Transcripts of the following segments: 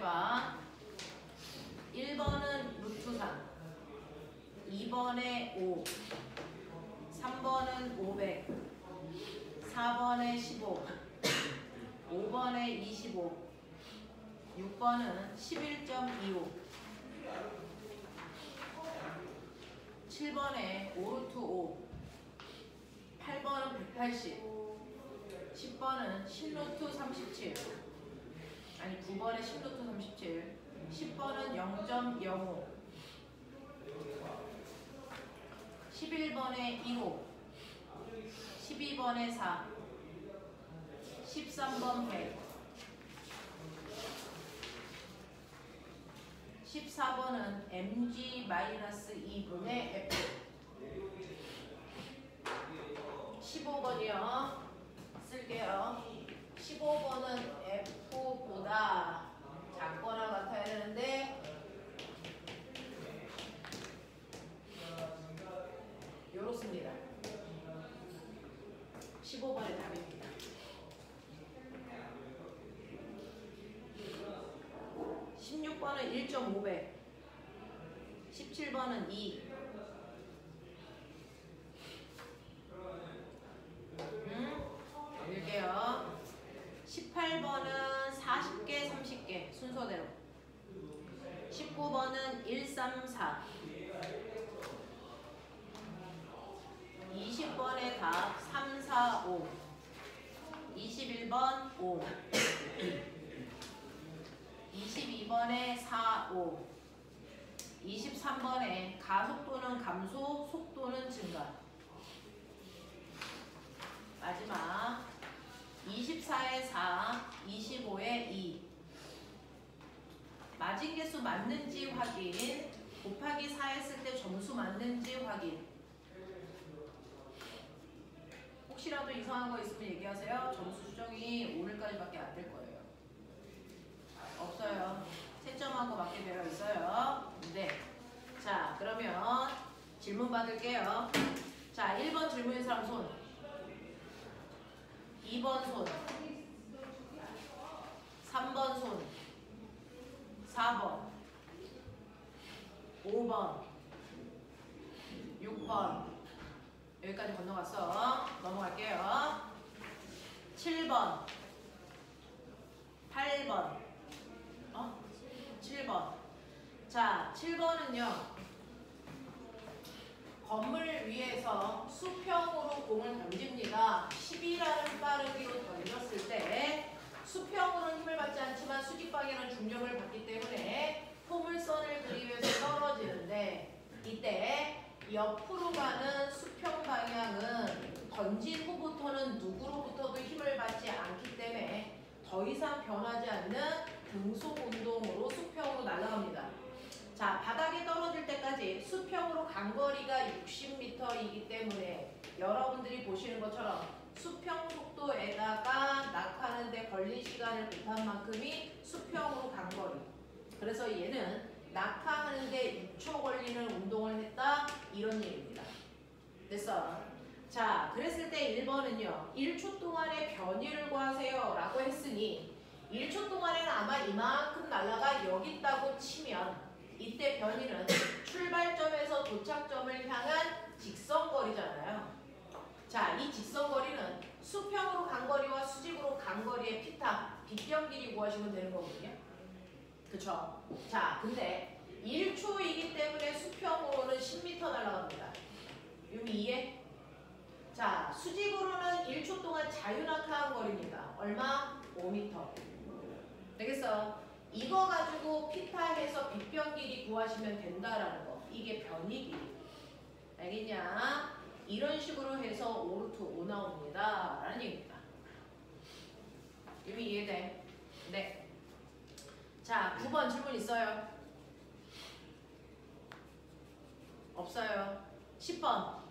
해봐. 1번은 루트 3, 2번에 5, 3번은 500, 4번에 15, 5번에 25, 6번은 11.25, 7번에 5루트 5, 8번은 180, 10번은 10루트 37, 아니 9번에 10루트 37, 10번은 0.05, 11번에 1호, 12번에 4, 13번 100, 14번은 mg-2분의 f, 15번이요. 쓸게요. 15번은 f보다 작거나 같아야 되는데 요렇습니다. 15번의 답입니다. 16번은 1.5배, 17번은 2, 18번은 40개, 30개 순서대로, 19번은 1, 3, 4, 20번의 답 3, 4, 5, 21번 5, 22번에 4, 5, 23번에 가속도는 감소, 속도는 증가. 마지막 24에 4, 25에 2. 맞은 개수 맞는지 확인, 곱하기 4 했을 때 점수 맞는지 확인. 혹시라도 이상한 거 있으면 얘기하세요. 점수 수정이 오늘까지밖에 안 될 거예요. 없어요. 채점하고 맞게 되어 있어요. 네. 자, 그러면 질문 받을게요. 자, 1번 질문인 사람 손. 2번 손. 3번 손. 4번. 5번. 6번. 여기까지 건너갔어. 넘어갈게요. 7번. 8번. 7번. 자, 7번은요. 건물 위에서 수평으로 공을 던집니다. 10이라는 빠르기로 던졌을 때 수평으로는 힘을 받지 않지만 수직 방향은 중력을 받기 때문에 포물선을 그리면서 떨어지는데, 이때 옆으로 가는 수평 방향은 던진 후부터는 누구로부터도 힘을 받지 않기 때문에 더 이상 변하지 않는 등속 운동으로 수평으로 날아갑니다. 자, 바닥에 떨어질 때까지 수평으로 간 거리가 60m이기 때문에 여러분들이 보시는 것처럼 수평 속도에다가 낙하하는데 걸린 시간을 곱한 만큼이 수평으로 간 거리. 그래서 얘는 낙하하는데 6초 걸리는 운동을 했다, 이런 얘기입니다. 됐어? 자, 그랬을 때 1번은요. 1초 동안의 변이를 구하세요 라고 했으니 1초 동안에는 아마 이만큼 날아가 여기 있다고 치면 이때 변이는 출발점에서 도착점을 향한 직선거리잖아요. 자, 이 직선거리는 수평으로 간 거리와 수직으로 간 거리의 피타, 빗변 길이 구하시면 되는 거거든요. 그쵸? 자, 근데 1초이기 때문에 수평으로는 10m 날아갑니다. 유미 이해? 자, 수직으로는 1초 동안 자유낙하한 거리입니다. 얼마? 5m. 되겠어? 이거 가지고 피타 해서 빗변 길이 구하시면 된다라는 거. 이게 변이 길이. 알겠냐? 이런 식으로 해서 5루트 5 나옵니다. 라는 얘기입니다. 유미 이해돼? 네. 자, 9번 질문 있어요? 없어요. 10번.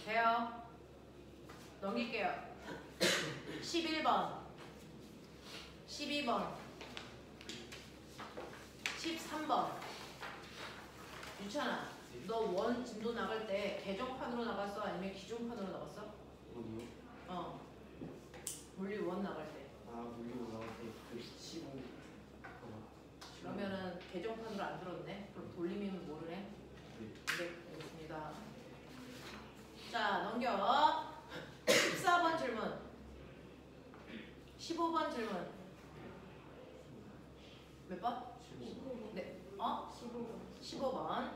돼요? 넘길게요. 11번. 12번. 13번. 유찬아, 너 원 진도 나갈 때 개정판으로 나갔어? 아니면 기존판으로 나갔어? 원이요? 물리 원 나갈 때. 아, 물리고 나올 때 그 15. 그러면은 개정판으로 안 들었네. 그럼 돌림이는 뭐를 해? 네, 알겠습니다. 자, 넘겨. 14번 질문. 15번 질문. 몇 번? 15번. 네. 15번. 15번.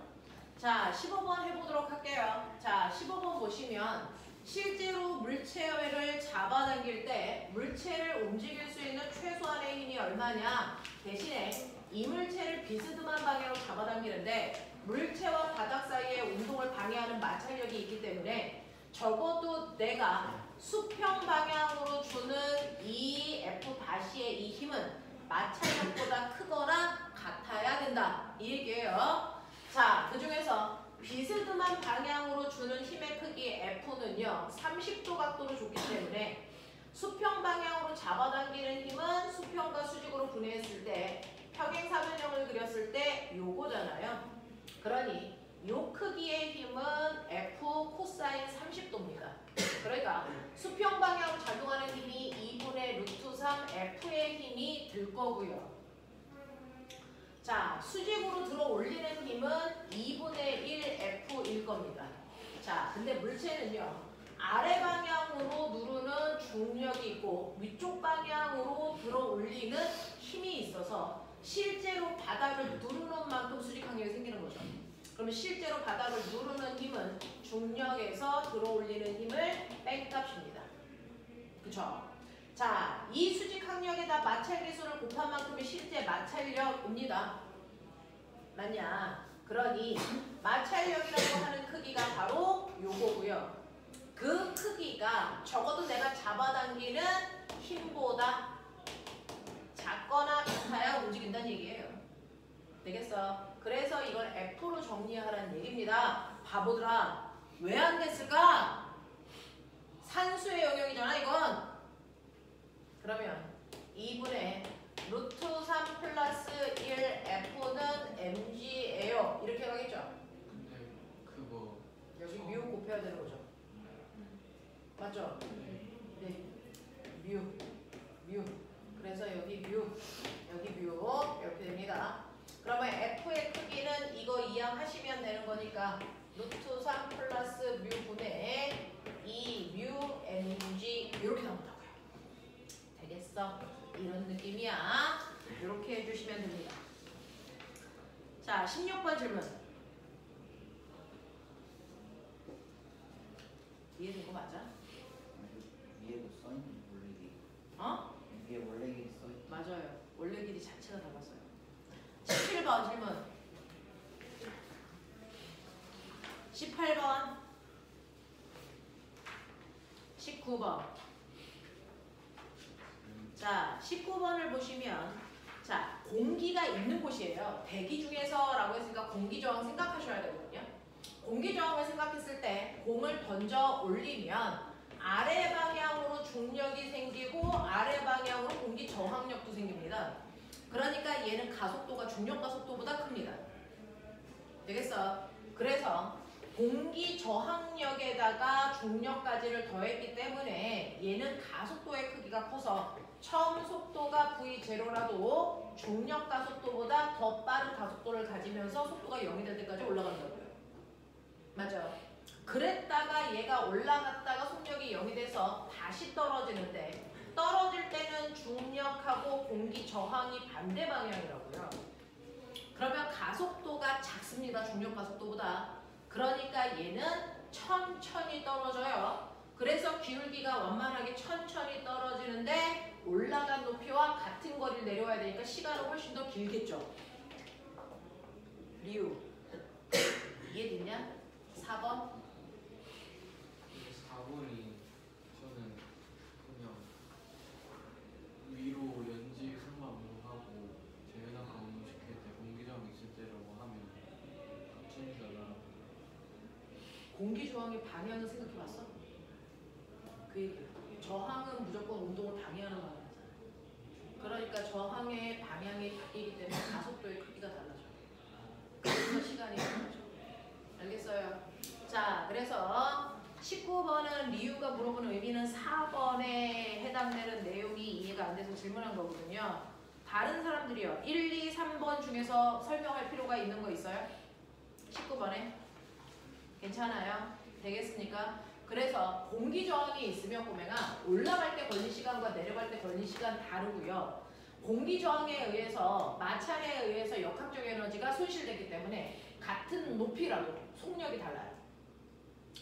자, 15번 해보도록 할게요. 자, 15번 보시면 실제로 물체를 잡아당길 때 물체를 움직일 수 있는 최소한의 힘이 얼마냐? 대신에 이물체를 비스듬한 방향으로 잡아당기는데 물체와 바닥 사이의 운동을 방해하는 마찰력이 있기 때문에 적어도 내가 수평 방향으로 주는 이 F'의 이 힘은 마찰력보다 크거나 같아야 된다. 이 얘기예요. 자, 그 중에서 비스듬한 방향으로 주는 힘의 크기 F는요 30도 각도로 줬기 때문에 수평 방향으로 잡아당기는 힘은 수평과 수직으로 분해했을 때 평행사변형을 그렸을 때 요거잖아요. 그러니 요 크기의 힘은 F 코사인 30도입니다. 그러니까 수평 방향으로 작용하는 힘이 2분의 루트 3 F의 힘이 들 거고요. 자, 수직으로 들어 올리는 힘은 2분의 1 F일 겁니다. 자, 근데 물체는요. 아래 방향으로 누르는 중력이 있고 위쪽 방향으로 들어 올리는 힘이 있어서 실제로 바닥을 누르는 만큼 수직 항력이 생기는 거죠. 그러면 실제로 바닥을 누르는 힘은 중력에서 들어 올리는 힘을 뺀 값입니다. 그쵸? 자, 이 수직 항력에다 마찰 계수를 곱한 만큼이 실제 마찰력입니다. 맞냐? 그러니 마찰력이라고 하는 크기가 바로 요거고요. 그 크기가 적어도 내가 잡아당기는 힘보다 작거나 같아야 움직인다는 얘기예요. 되겠어? 그래서 이걸 F로 정리하라는 얘기입니다. 바보들아, 왜 안 됐을까? 산수의 영역이잖아 이건. 그러면 2분의 루트 3 플러스 1 F는 mg예요. 이렇게 가겠죠? 근데 그거 여기 뮤 곱해야 되는 거죠. 맞죠? 네. 뮤. 그래서 여기 뮤, 여기 뮤 이렇게 됩니다. 그러면 F의 크기는 이거 이항하시면 되는 거니까 루트 3 플러스 뮤 분의 2뮤 mg 이렇게 나온다고요. 되겠어? 이런 느낌이야. 이렇게 해주시면 됩니다. 자, 16번 질문. 이해된 거 맞아? 위에도 써있는 원래 길이. 어? 위에 원래 길이 써있. 맞아요. 원래 길이 자체가 달랐어요. 17번 질문. 18번. 19번. 자, 19번을 보시면 자, 공기가 있는 곳이에요. 대기 중에서라고 했으니까 공기 저항 생각하셔야 되거든요. 공기 저항을 생각했을 때 공을 던져 올리면 아래 방향으로 중력이 생기고 아래 방향으로 공기 저항력도 생깁니다. 그러니까 얘는 가속도가 중력 가속도보다 큽니다. 되겠어? 그래서 공기 저항력에다가 중력까지를 더했기 때문에 얘는 가속도의 크기가 커서 처음 속도가 V0라도 중력 가속도보다 더 빠른 가속도를 가지면서 속도가 0이 될 때까지 올라간다고요. 맞아. 그랬다가 얘가 올라갔다가 속력이 0이 돼서 다시 떨어지는데 떨어질 때는 중력하고 공기 저항이 반대 방향이라고요. 그러면 가속도가 작습니다. 중력 가속도보다. 그러니까 얘는 천천히 떨어져요. 그래서 기울기가 완만하게 천천히 떨어지는데 올라간 높이와 같은 거리를 내려와야 되니까 시간은 훨씬 더 길겠죠. 리우 이해됐냐? 4번? 4번이 저는 그냥 위로 연지 상관으로 하고 제외나 강조시킬 때 공기저항 있을 때라고 하면 같은 줄 알아. 공기 저항의 방향을 생각해봤어? 그 얘기야. 저항은 무조건 운동을 방해하는 방향이잖아. 그러니까 저항의 방향이 바뀌기 때문에 가속도의 크기가 달라져. 그래서 시간이 달라져. 알겠어요? 자, 그래서 19번은 리우가 물어보는 의미는 4번에 해당되는 내용이 이해가 안 돼서 질문한 거거든요. 다른 사람들이요. 1, 2, 3번 중에서 설명할 필요가 있는 거 있어요? 19번에? 괜찮아요? 되겠습니까? 그래서 공기 저항이 있으면 꼬맹아 올라갈 때 걸린 시간과 내려갈 때 걸린 시간 다르고요. 공기 저항에 의해서 마찰에 의해서 역학적 에너지가 손실됐기 때문에 같은 높이라도 속력이 달라요.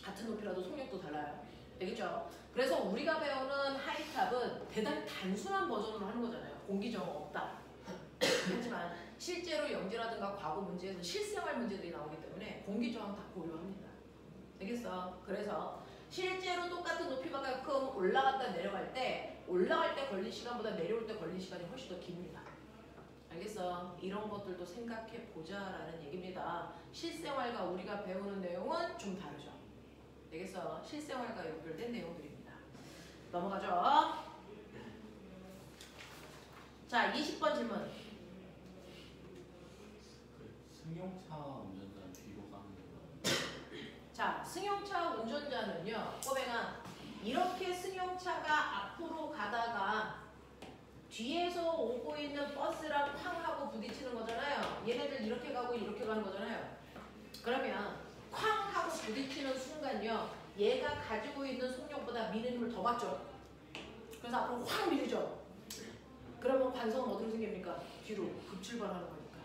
같은 높이라도 속력도 달라요. 되겠죠? 그래서 우리가 배우는 하이탑은 대단히 단순한 버전으로 하는 거잖아요. 공기 저항 없다. 하지만 실제로 영지라든가 과거 문제에서 실생활 문제들이 나오기 때문에 공기 저항 다 고려합니다. 되겠어? 그래서 실제로 똑같은 높이만큼 올라갔다 내려갈 때 올라갈 때 걸린 시간보다 내려올 때 걸린 시간이 훨씬 더 깁니다. 알겠어? 이런 것들도 생각해 보자라는 얘기입니다. 실생활과 우리가 배우는 내용은 좀 다르죠. 되겠어? 실생활과 연결된 내용들입니다. 넘어가죠. 자, 20번 질문. 그 승용차 운전자는 뒤로 가는 거예요. 자, 승용차 운전자는요, 꼬맹아, 이렇게 승용차가 앞으로 가다가 뒤에서 오고 있는 버스랑 쾅 하고 부딪히는 거잖아요. 얘네들 이렇게 가고 이렇게 가는 거잖아요. 그러면 쾅 하고 부딪히는 순간요, 얘가 가지고 있는 속력보다 미는 힘을 더 받죠. 그래서 앞으로 확 밀리죠. 그러면 관성은 어디로 생깁니까? 뒤로 급출발하는 거니까.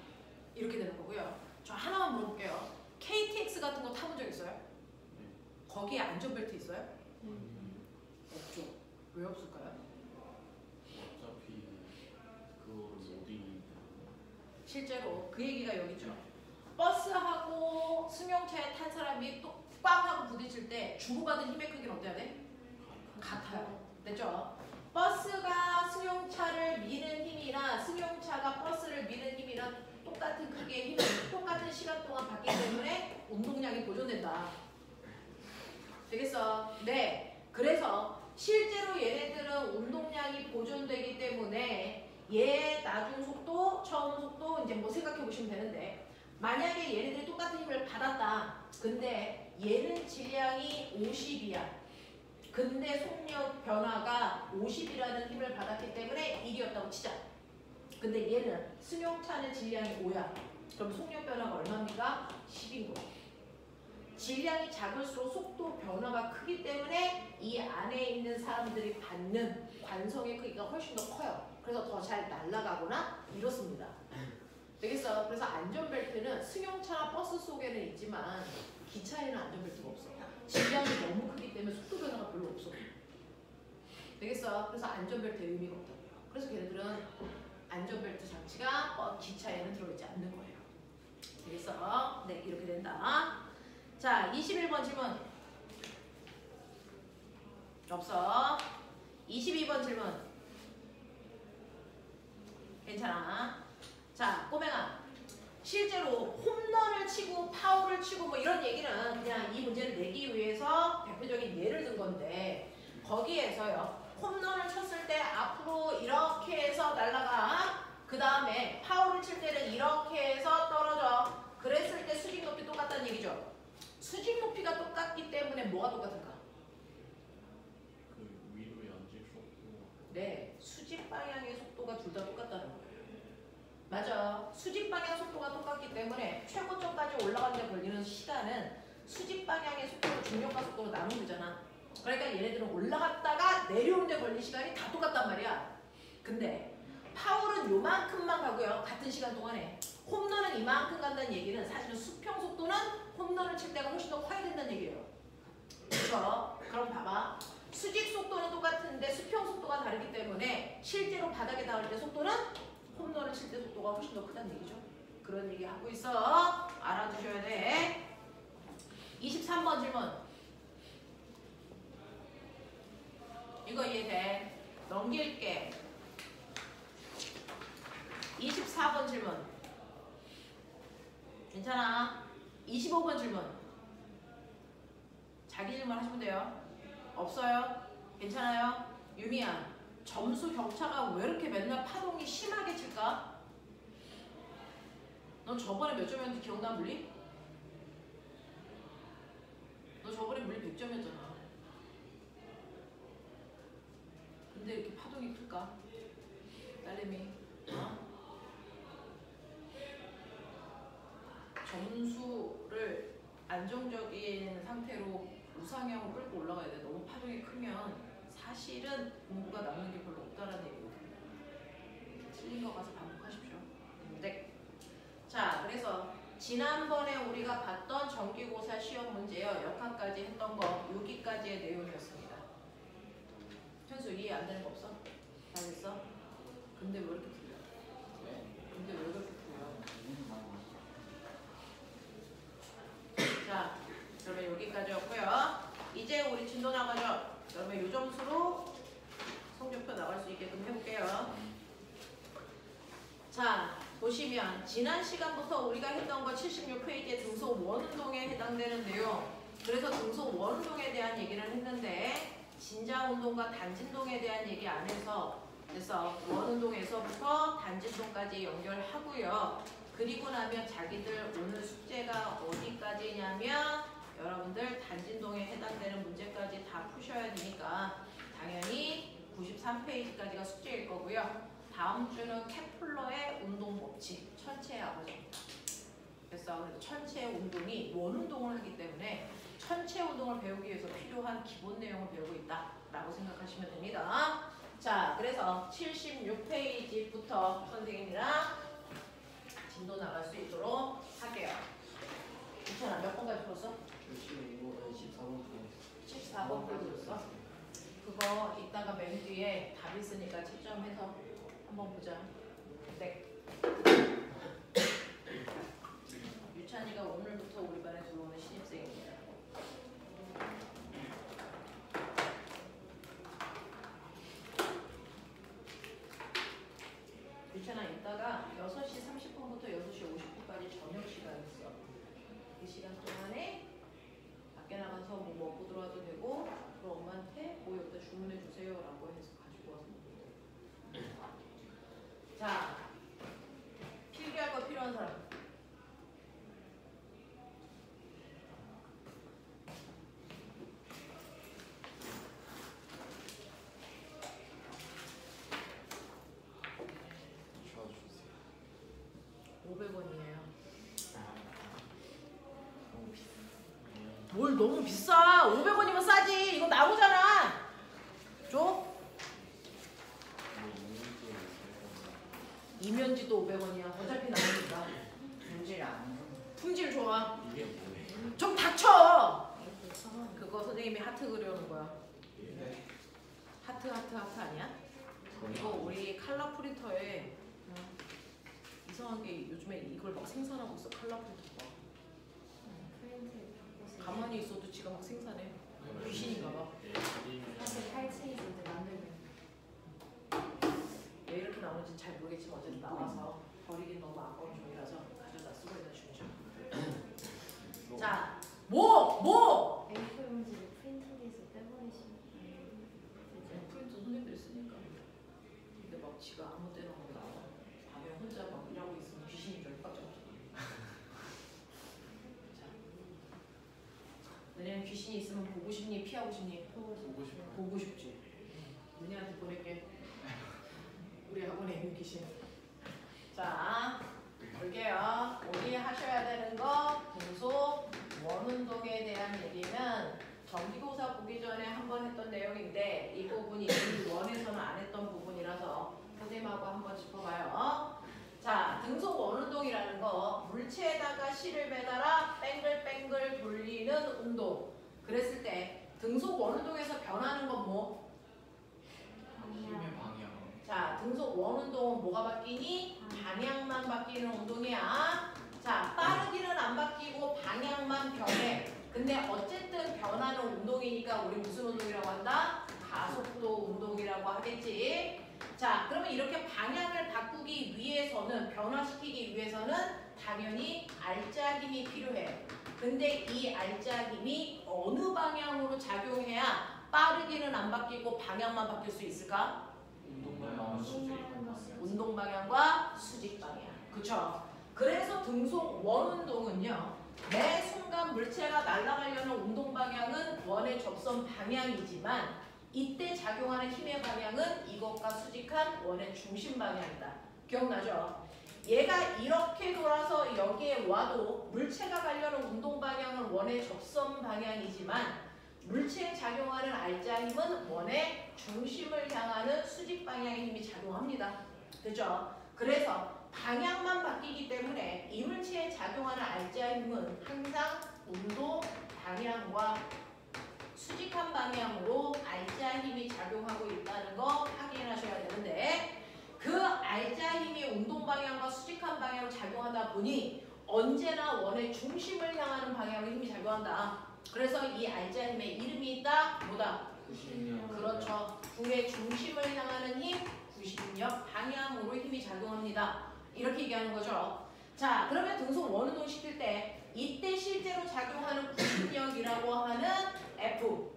이렇게 되는 거고요. 저 하나만 물어볼게요. KTX 같은 거 타본 적 있어요? 네. 거기에 안전벨트 있어요? 없죠. 왜 없을까요? 어차피 그거를 못 이기니까. 실제로 그 얘기가 여기 있죠. 버스하고 승용차에 탄 사람이 또 빵 하고 부딪힐 때 주고받은 힘의 크기는 어때야 돼? 같아요. 됐죠? 버스가 승용차를 미는 힘이나 승용차가 버스를 미는 힘이랑 똑같은 크기의 힘을 똑같은 시간 동안 받기 때문에 운동량이 보존된다. 되겠어? 네. 그래서 실제로 얘네들은 운동량이 보존되기 때문에 얘 나중 속도, 처음 속도 이제 뭐 생각해 보시면 되는데 만약에 얘네들이 똑같은 힘을 받았다. 근데 얘는 질량이 50이야. 근데 속력 변화가 50이라는 힘을 받았기 때문에 1이었다고 치자. 근데 얘는 승용차는 질량이 5야. 그럼 속력 변화가 얼마입니까? 10인 거야. 질량이 작을수록 속도 변화가 크기 때문에 이 안에 있는 사람들이 받는 관성의 크기가 훨씬 더 커요. 그래서 더 잘 날아가거나 이렇습니다. 되겠어? 그래서 안전벨트는 승용차나 버스 속에는 있지만 기차에는 안전벨트가 없어. 질량이 너무 크기 때문에 속도 변화가 별로 없어. 되겠어? 그래서 안전벨트의 의미가 없다고요. 그래서 걔네들은 안전벨트 장치가 기차에는 들어있지 않는 거예요. 되겠어? 네, 이렇게 된다. 자, 21번 질문. 없어. 22번 질문. 괜찮아. 자, 꼬맹아. 실제로 홈런을 치고 파울을 치고 뭐 이런 얘기는 그냥 이 문제를 내기 위해서 대표적인 예를 든 건데 거기에서요. 홈런을 쳤을 때 앞으로 이렇게 해서 날아가. 그 다음에 파울을 칠 때는 이렇게 해서 떨어져. 그랬을 때 수직 높이 똑같다는 얘기죠. 수직 높이가 똑같기 때문에 뭐가 똑같을까? 그 위로의 안질 속도. 네, 수직 방향의 속도가 둘 다 똑같다는 거예요. 맞아. 수직 방향 속도가 똑같기 때문에 최고점까지 올라가는데 걸리는 시간은 수직 방향의 속도로 중력과 속도로 나누면 되잖아. 그러니까 얘네들은 올라갔다가 내려오는데 걸린 시간이 다 똑같단 말이야. 근데 파울은 요만큼만 가고요. 같은 시간 동안에. 홈런은 이만큼 간다는 얘기는 사실은 수평 속도는 홈런을 칠 때가 훨씬 더 커야 된다는 얘기예요. 그렇죠? 그럼 봐봐. 수직 속도는 똑같은데 수평 속도가 다르기 때문에 실제로 바닥에 닿을 때 속도는 홈런을 칠 때 속도가 훨씬 더 크다는 얘기죠. 그런 얘기 하고 있어. 알아두셔야 돼. 23번 질문. 이거 이해돼? 넘길게. 24번 질문. 괜찮아? 25번 질문. 자기 질문 하시면 돼요. 없어요? 괜찮아요? 유미야, 점수 격차가 왜 이렇게 맨날 파동이 심하게 칠까? 넌 저번에 몇 점이었는지 기억나, 물리? 너 저번에 물리 100점이었잖아. 근데 이렇게 파동이 클까? 딸내미. 어? 우상향으로 끌고 올라가야 돼. 너무 파동이 크면 사실은 공부가 남는 게 별로 없다라는 얘기거든요. 틀린 거 가서 반복하십시오. 네. 자, 그래서 지난번에 우리가 봤던 정기고사 시험 문제요. 역학까지 했던 거 여기까지의 내용이었습니다. 현수 이해 안 되는 거 없어? 다 됐어? 근데 왜 이렇게 틀려? 근데 왜 그렇게 틀려? 자, 그러면 여기까지였고요. 이제 우리 진도 나가죠. 그러면 이 점수로 성적표 나갈 수 있게끔 해볼게요. 자, 보시면 지난 시간부터 우리가 했던 거 76페이지에 등속 원운동에 해당되는 내용. 그래서 등속 원운동에 대한 얘기를 했는데 진자운동과 단진동에 대한 얘기 안 해서 그래서 원운동에서부터 단진동까지 연결하고요. 그리고 나면 자기들 오늘 숙제가 어디까지냐면 여러분들 단진동에 해당되는 문제까지 다 푸셔야 되니까 당연히 93페이지까지가 숙제일 거고요. 다음 주는 케플러의 운동 법칙, 천체의 아버지입니다. 그래서 천체의 운동이 원운동을 하기 때문에 천체 운동을 배우기 위해서 필요한 기본 내용을 배우고 있다라고 생각하시면 됩니다. 자, 그래서 76페이지부터 선생님이랑 진도 나갈 수 있도록 할게요. 괜찮아? 몇 번까지 풀었어? 14번 풀었어? 그거 이따가 맨 뒤에 답 있으니까 채점해서 한번 보자. 네. 유찬이가 오늘부터 우리 반에 들어오는 신입생입니다. 유찬아 이따가 6시 30분부터 6시 50분까지 저녁 시간 있어. 그 시간 동안에 밖에 나가서 뭐 먹고 들어와도 되고 그럼 엄마한테 뭐 여기다 주문해 주세요 라고 해서 가지고 와서 먹고 돼. 자, 필기할 거 필요한 사람. 뭘 너무 비싸. 500원이면 싸지. 이거 나오잖아. 줘? 이면지도 500원이야. 어차피 나오니까. 품질 안 품질 좋아. 이게 뭐예요? 좀 닥쳐. 그거 선생님이 하트 그려놓은 거야. 하트 아니야? 이거 우리 칼라 프린터에 이상한 게 요즘에 이걸 막 생산하고 있어. 칼라 프린터가. 가만히 있어도 지가 막 생산해. 귀신인가 봐. 사실 8층에 있을 때 만들면 왜 이렇게 나오는지 잘 모르겠지만 어쨌든 나와서 버리긴 너무 아까운 종이라서 가져다 쓰고 있는 중이죠. 자, 뭐? A4 용지를 프린터기에서 떼버리시면 프린터 손님들이 쓰니까. 근데 막 지가 아무 때나 막 나와. 밤에 혼자 막 일하고 있으면 귀신인 줄 깜짝 놀랐어. 자, 너네는 귀신이 있으면 보고 싶니? 피하고 싶니? 보고 싶어. 보고 싶지. 너네한테 보낼게. 우리 학원에 있는 귀신. 자, 볼게요. 우리 하셔야 되는 거 등속 원운동에 대한 얘기는 정기고사 보기 전에 한번 했던 내용인데 이 부분이 원에서는 안 했던 부분이라서 선생님하고 한번 짚어봐요. 자, 등속 원운동이라는 거 물체에다가 실을 매달아 뱅글뱅글 돌리는 운동. 그랬을 때 등속 원운동에서 변하는 건 뭐? 힘의 방향. 자, 등속 원운동은 뭐가 바뀌니? 방향만 바뀌는 운동이야. 자, 빠르기는 안 바뀌고 방향만 변해. 근데 어쨌든 변하는 운동이니까 우리 무슨 운동이라고 한다? 가속도 운동이라고 하겠지. 자, 그러면 이렇게 방향을 바꾸기 위해서는, 변화시키기 위해서는 당연히 알짜 힘이 필요해. 근데 이 알짜 힘이 어느 방향으로 작용해야 빠르기는 안 바뀌고 방향만 바뀔 수 있을까? 운동 방향과 수직 방향. 그쵸? 그래서 등속 원운동은요, 매 순간 물체가 날아가려는 운동 방향은 원의 접선 방향이지만 이때 작용하는 힘의 방향은 이것과 수직한 원의 중심 방향이다. 기억나죠? 얘가 이렇게 돌아서 여기에 와도 물체가 가려는 운동 방향은 원의 접선 방향이지만 물체에 작용하는 R자 힘은 원의 중심을 향하는 수직 방향의 힘이 작용합니다. 그죠? 그래서 방향만 바뀌기 때문에 이 물체에 작용하는 R자 힘은 항상 운동 방향과 수직한 방향으로 R자 힘이 작용하고 있다는 거 확인하셔야 되는데 그 R자 힘이 운동 방향과 수직한 방향으로 작용하다 보니 언제나 원의 중심을 향하는 방향으로 힘이 작용한다. 그래서 이 R자 힘의 이름이 있다. 뭐다? 구심력. 그렇죠. 구의 중심을 향하는 힘, 구심력 방향으로 힘이 작용합니다. 이렇게 얘기하는 거죠. 자, 그러면 등속 원운동 시킬 때 이때 실제로 작용하는 구심력이라고 하는 F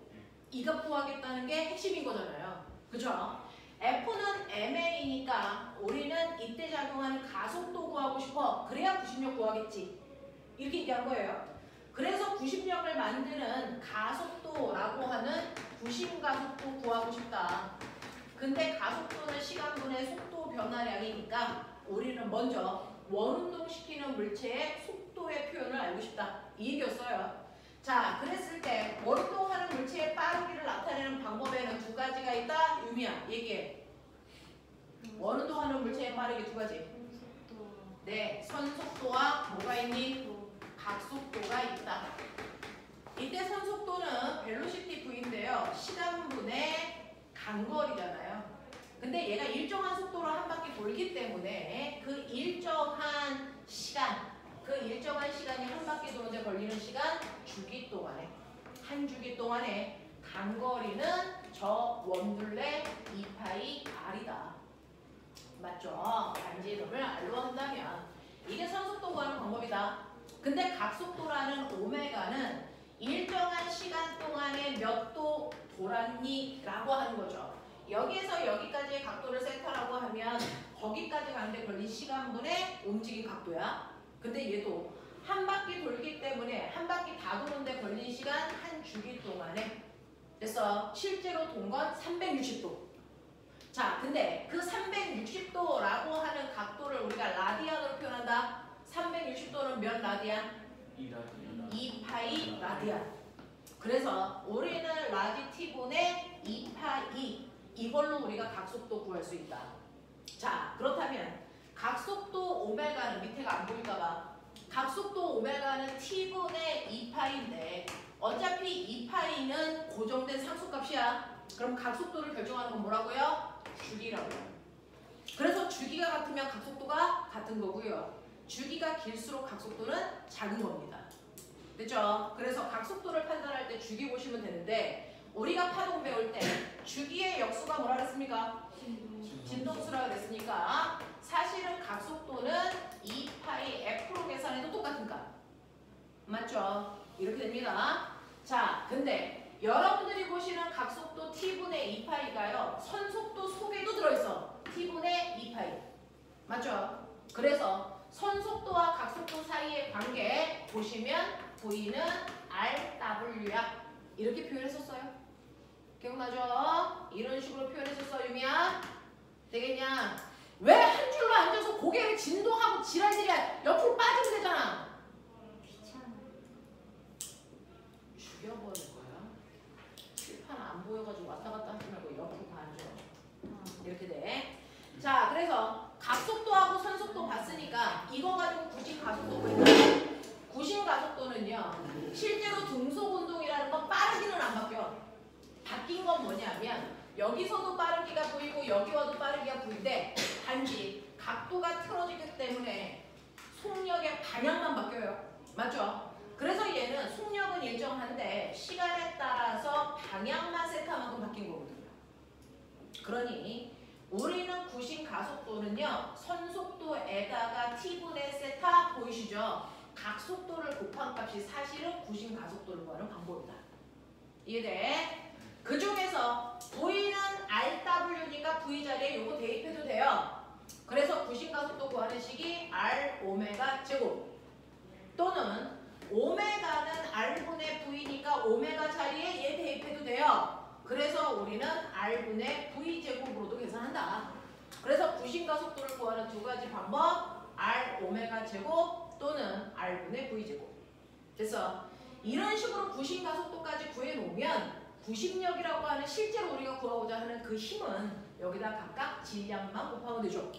이거 구하겠다는 게 핵심인 거잖아요. 그죠? F는 MA니까 우리는 이때 작용하는 가속도 구하고 싶어. 그래야 구심력 구하겠지. 이렇게 얘기한 거예요. 그래서 구심력을 만드는 가속도라고 하는 구심가속도 구하고 싶다. 근데 가속도는 시간분의 속도 변화량이니까 우리는 먼저 원운동 시키는 물체의 속도의 표현을 알고 싶다. 이 얘기였어요. 자, 그랬을 때 원운동하는 물체의 빠르기를 나타내는 방법에는 두 가지가 있다. 유미야, 얘기해. 원운동하는 물체의 빠르기 두 가지. 속도, 네, 선속도와 뭐가 있니? 각속도가 있다. 이때 선속도는 벨로시티 V인데요. 시간분의 간거리잖아요. 근데 얘가 일정한 속도로 한 바퀴 돌기 때문에 그 일정한 시간이 한 바퀴 도는데 걸리는 시간 주기 동안에 한 주기 동안에 간거리는 저 원둘레 2파이 R이다. 맞죠? 반지름을 R로 한다면 이게 선속도 구하는 방법이다. 근데 각속도라는 오메가는 일정한 시간 동안에 몇 도 돌았니? 라고 하는 거죠. 여기에서 여기까지의 각도를 세타라고 하면 거기까지 가는데 걸린 시간분의 움직임 각도야. 근데 얘도 한 바퀴 돌기 때문에 한 바퀴 다 도는데 걸린 시간 한 주기 동안에 그래서 실제로 돈 건 360도. 자, 근데 그 360도라고 하는 각도를 우리가 라디안으로 표현한다. 360도는 몇 라디안? 2파이 라디안. 그래서 우리는 라디 t분의 2파이 이걸로 우리가 각속도 구할 수 있다. 자, 그렇다면 각속도 오메가는 밑에가 안 보일까봐 각속도 오메가는 t분의 2파이인데 어차피 2파이는 고정된 상수값이야. 그럼 각속도를 결정하는 건 뭐라고요? 주기라고요. 그래서 주기가 같으면 각속도가 같은 거고요. 주기가 길수록 각속도는 작은 겁니다. 됐죠? 그래서 각속도를 판단할 때 주기 보시면 되는데 우리가 파동 배울 때 주기의 역수가 뭐라 그랬습니까? 진동수라 그랬으니까 사실은 각속도는 2파이 F로 계산해도 똑같은 값. 맞죠? 이렇게 됩니다. 자, 근데 여러분들이 보시는 각속도 T분의 2파이가요. 선속도 속에도 들어있어. T분의 2파이. 맞죠? 그래서 선속도와 각속도 사이의 관계 보시면 V는 RW야. 이렇게 표현했었어요. 기억나죠? 이런 식으로 표현했었어, 유미야. 되겠냐? 왜 한 줄로 앉아서 고개를 진동하고 지랄지랄 옆으로 빠지면 되잖아. 귀찮아. 죽여버릴 거야. 칠판 안 보여가지고 왔다 갔다 하지 말고 옆으로 다 앉아. 이렇게 돼. 자, 그래서 각속도하고 선속도 봤으니까 이거 가지고 구심 가속도 보인다. 구심 가속도는요. 실제로 등속 운동이라는 건 빠르기는 안 바뀌어. 바뀐 건 뭐냐면 여기서도 빠르기가 보이고 여기 와도 빠르기가 보이는데 단지 각도가 틀어지기 때문에 속력의 방향만 바뀌어요. 맞죠? 그래서 얘는 속력은 일정한데 시간에 따라서 방향만 세타만큼 바뀐 거거든요. 그러니 우리는 구심 가속도는요. 선속도에다가 t분의 세타 보이시죠? 각속도를 곱한 값이 사실은 구심 가속도를 구하는 방법이다. 이해돼? 그 중에서 V는 RW니까 V 자리에 요거 대입해도 돼요. 그래서 구심 가속도 구하는 식이 R 오메가 제곱 또는 오메가는 R분의 V니까 오메가 자리에 얘 대입해도 돼요. 그래서 우리는 R분의 V 제곱으로도 계산한다. 그래서 구심 가속도를 구하는 두 가지 방법 R 오메가 제곱 또는 R분의 V 제곱. 그래서 이런 식으로 구심 가속도까지 구해놓으면 놓으면 구심력이라고 하는 실제로 우리가 구하고자 하는 그 힘은 여기다 각각 질량만 곱하면 되죠.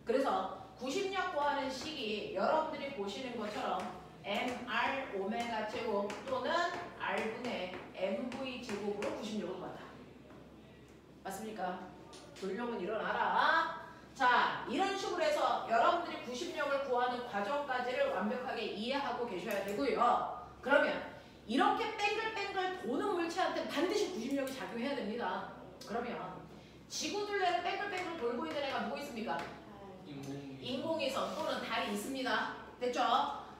그래서 구심력 구하는 식이 여러분들이 보시는 것처럼 mr 오메가 제곱 또는 r분의 mv 제곱으로 구심력을 구한다. 맞습니까? 돌려면 일어나라. 자, 이런 식으로 해서 여러분들이 구심력을 구하는 과정까지를 완벽하게 이해하고 계셔야 되고요. 그러면 이렇게 뺑글뺑글 도는 물체한테 반드시 구심력이 작용해야 됩니다. 그러면 지구 둘레를 뺑글뺑글 돌고 있는 애가 누구 있습니까? 인공위성 또는 달이 있습니다. 됐죠?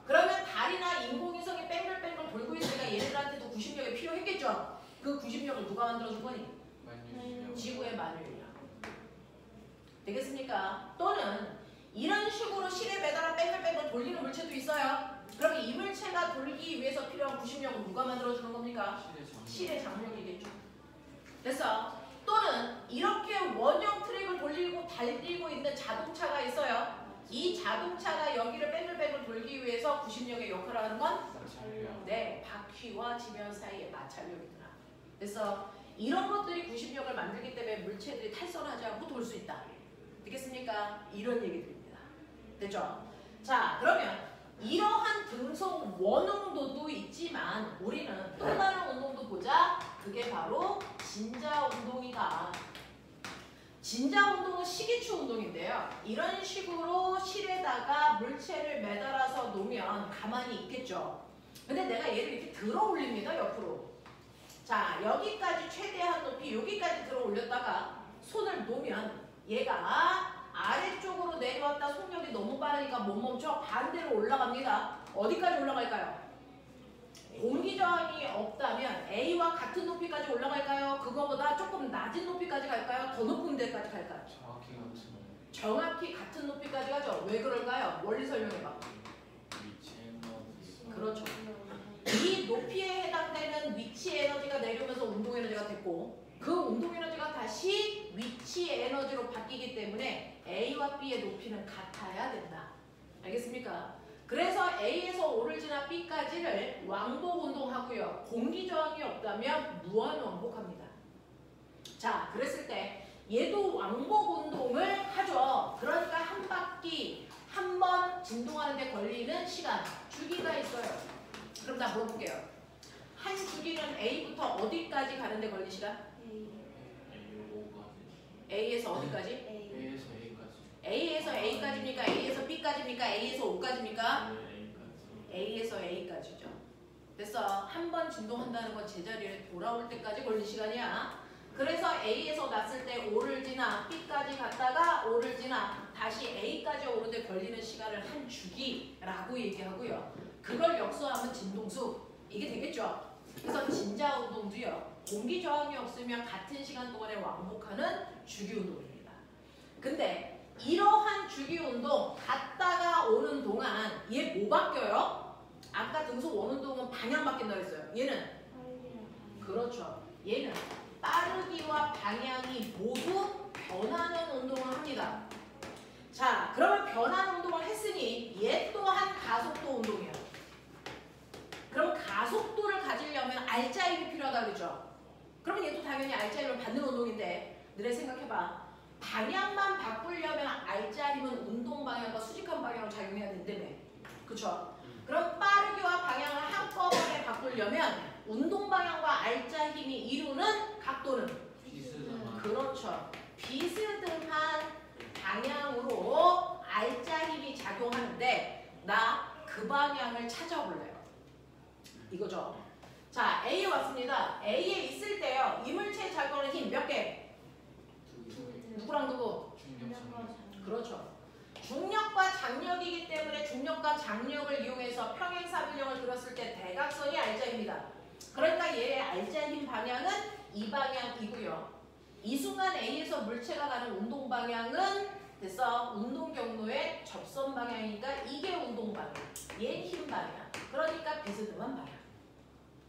그러면 달이나 인공위성이 뺑글뺑글 돌고 있는 애가 얘네들한테도 구심력이 필요했겠죠? 그 구심력을 누가 만들어준 거니? 지구의 만유인력. 되겠습니까? 또는 이런 식으로 실에 매달아 뺑글뺑글 돌리는 물체도 있어요. 그럼 이 물체가 돌기 위해서 필요한 구심력은 누가 만들어주는 겁니까? 실의 장력이겠죠. 됐어? 또는 이렇게 원형 트랙을 돌리고 달리고 있는 자동차가 있어요. 이 자동차가 여기를 뺑글뺑글 돌기 위해서 구심력의 역할을 하는 건? 네, 바퀴와 지면 사이의 마찰력이구나. 그래서 이런 것들이 구심력을 만들기 때문에 물체들이 탈선하지 않고 돌 수 있다. 되겠습니까? 이런 얘기들입니다. 됐죠? 자, 그러면 이러한 등속 원운동도 있지만 우리는 또 다른 운동도 보자. 그게 바로 진자 운동이다. 진자 운동은 시기추 운동인데요. 이런 식으로 실에다가 물체를 매달아서 놓으면 가만히 있겠죠. 근데 내가 얘를 이렇게 들어 올립니다. 옆으로. 자, 여기까지 최대한 높이 여기까지 들어 올렸다가 손을 놓으면 얘가 아래쪽으로 내려왔다 속력이 너무 빠르니까 못 멈춰 반대로 올라갑니다. 어디까지 올라갈까요? 공기 저항이 없다면 A와 같은 높이까지 올라갈까요? 그거보다 조금 낮은 높이까지 갈까요? 더 높은 데까지 갈까요? 정확히 같은 높이까지 가죠. 왜 그럴까요? 원리 설명해봐. 그렇죠. 이 높이에 해당되는 위치 에너지가 내려오면서 운동 에너지가 됐고 그 운동 에너지가 다시 위치 에너지로 바뀌기 때문에 A와 B의 높이는 같아야 된다. 알겠습니까? 그래서 A에서 O를 지나 B까지를 왕복 운동하고요. 공기 저항이 없다면 무한 왕복합니다. 자, 그랬을 때 얘도 왕복 운동을 하죠. 그러니까 한 바퀴 한 번 진동하는 데 걸리는 시간, 주기가 있어요. 그럼 나 물어볼게요. 한 주기는 A부터 어디까지 가는 데 걸린 시간? A에서 어디까지? A에서 A까지입니까? A에서 B까지입니까? A에서 O까지입니까? A에서 A까지죠. 됐어. 한 번 진동한다는 건 제자리에 돌아올 때까지 걸린 시간이야. 그래서 A에서 났을 때 O를 지나 B까지 갔다가 O를 지나 다시 A까지 오는데 걸리는 시간을 한 주기라고 얘기하고요. 그걸 역수하면 진동수. 이게 되겠죠? 그래서 진자 운동도요. 공기 저항이 없으면 같은 시간 동안에 왕복하는 주기 운동입니다. 근데 이러한 주기 운동 갔다가 오는 동안 얘 뭐 바뀌어요? 아까 등속 원운동은 방향 바뀐다고 했어요. 얘는 그렇죠. 얘는 빠르기와 방향이 모두 변하는 운동을 합니다. 자, 그러면 변하는 운동을 했으니 얘 또한 가속도 운동이에요. 그럼 가속도를 가지려면 알짜 힘이 필요하다 그러죠. 그러면 얘도 당연히 알짜 힘을 받는 운동인데 너네 생각해봐. 방향만 바꾸려면 알짜 힘은 운동 방향과 수직한 방향으로 작용해야 된다며. 그쵸? 그럼 빠르기와 방향을 한꺼번에 바꾸려면 운동 방향과 알짜 힘이 이루는 각도는? 그렇죠. 비스듬한 방향으로 알짜 힘이 작용하는데 나 그 방향을 찾아볼래요. 이거죠. 자, A에 왔습니다. A에 있을 때요. 이물체에 작용하는 힘 몇 개? 누구랑 누구? 그렇죠. 중력과 장력이기 때문에 중력과 장력을 이용해서 평행사변형을 그렸을 때 대각선이 알짜입니다. 그러니까 얘의 알짜 힘 방향은 이 방향이고요. 이 순간 A에서 물체가 가는 운동 방향은 됐어. 운동 경로의 접선 방향이니까 이게 운동 방향. 얘 힘 방향. 그러니까 비스듬한 방향.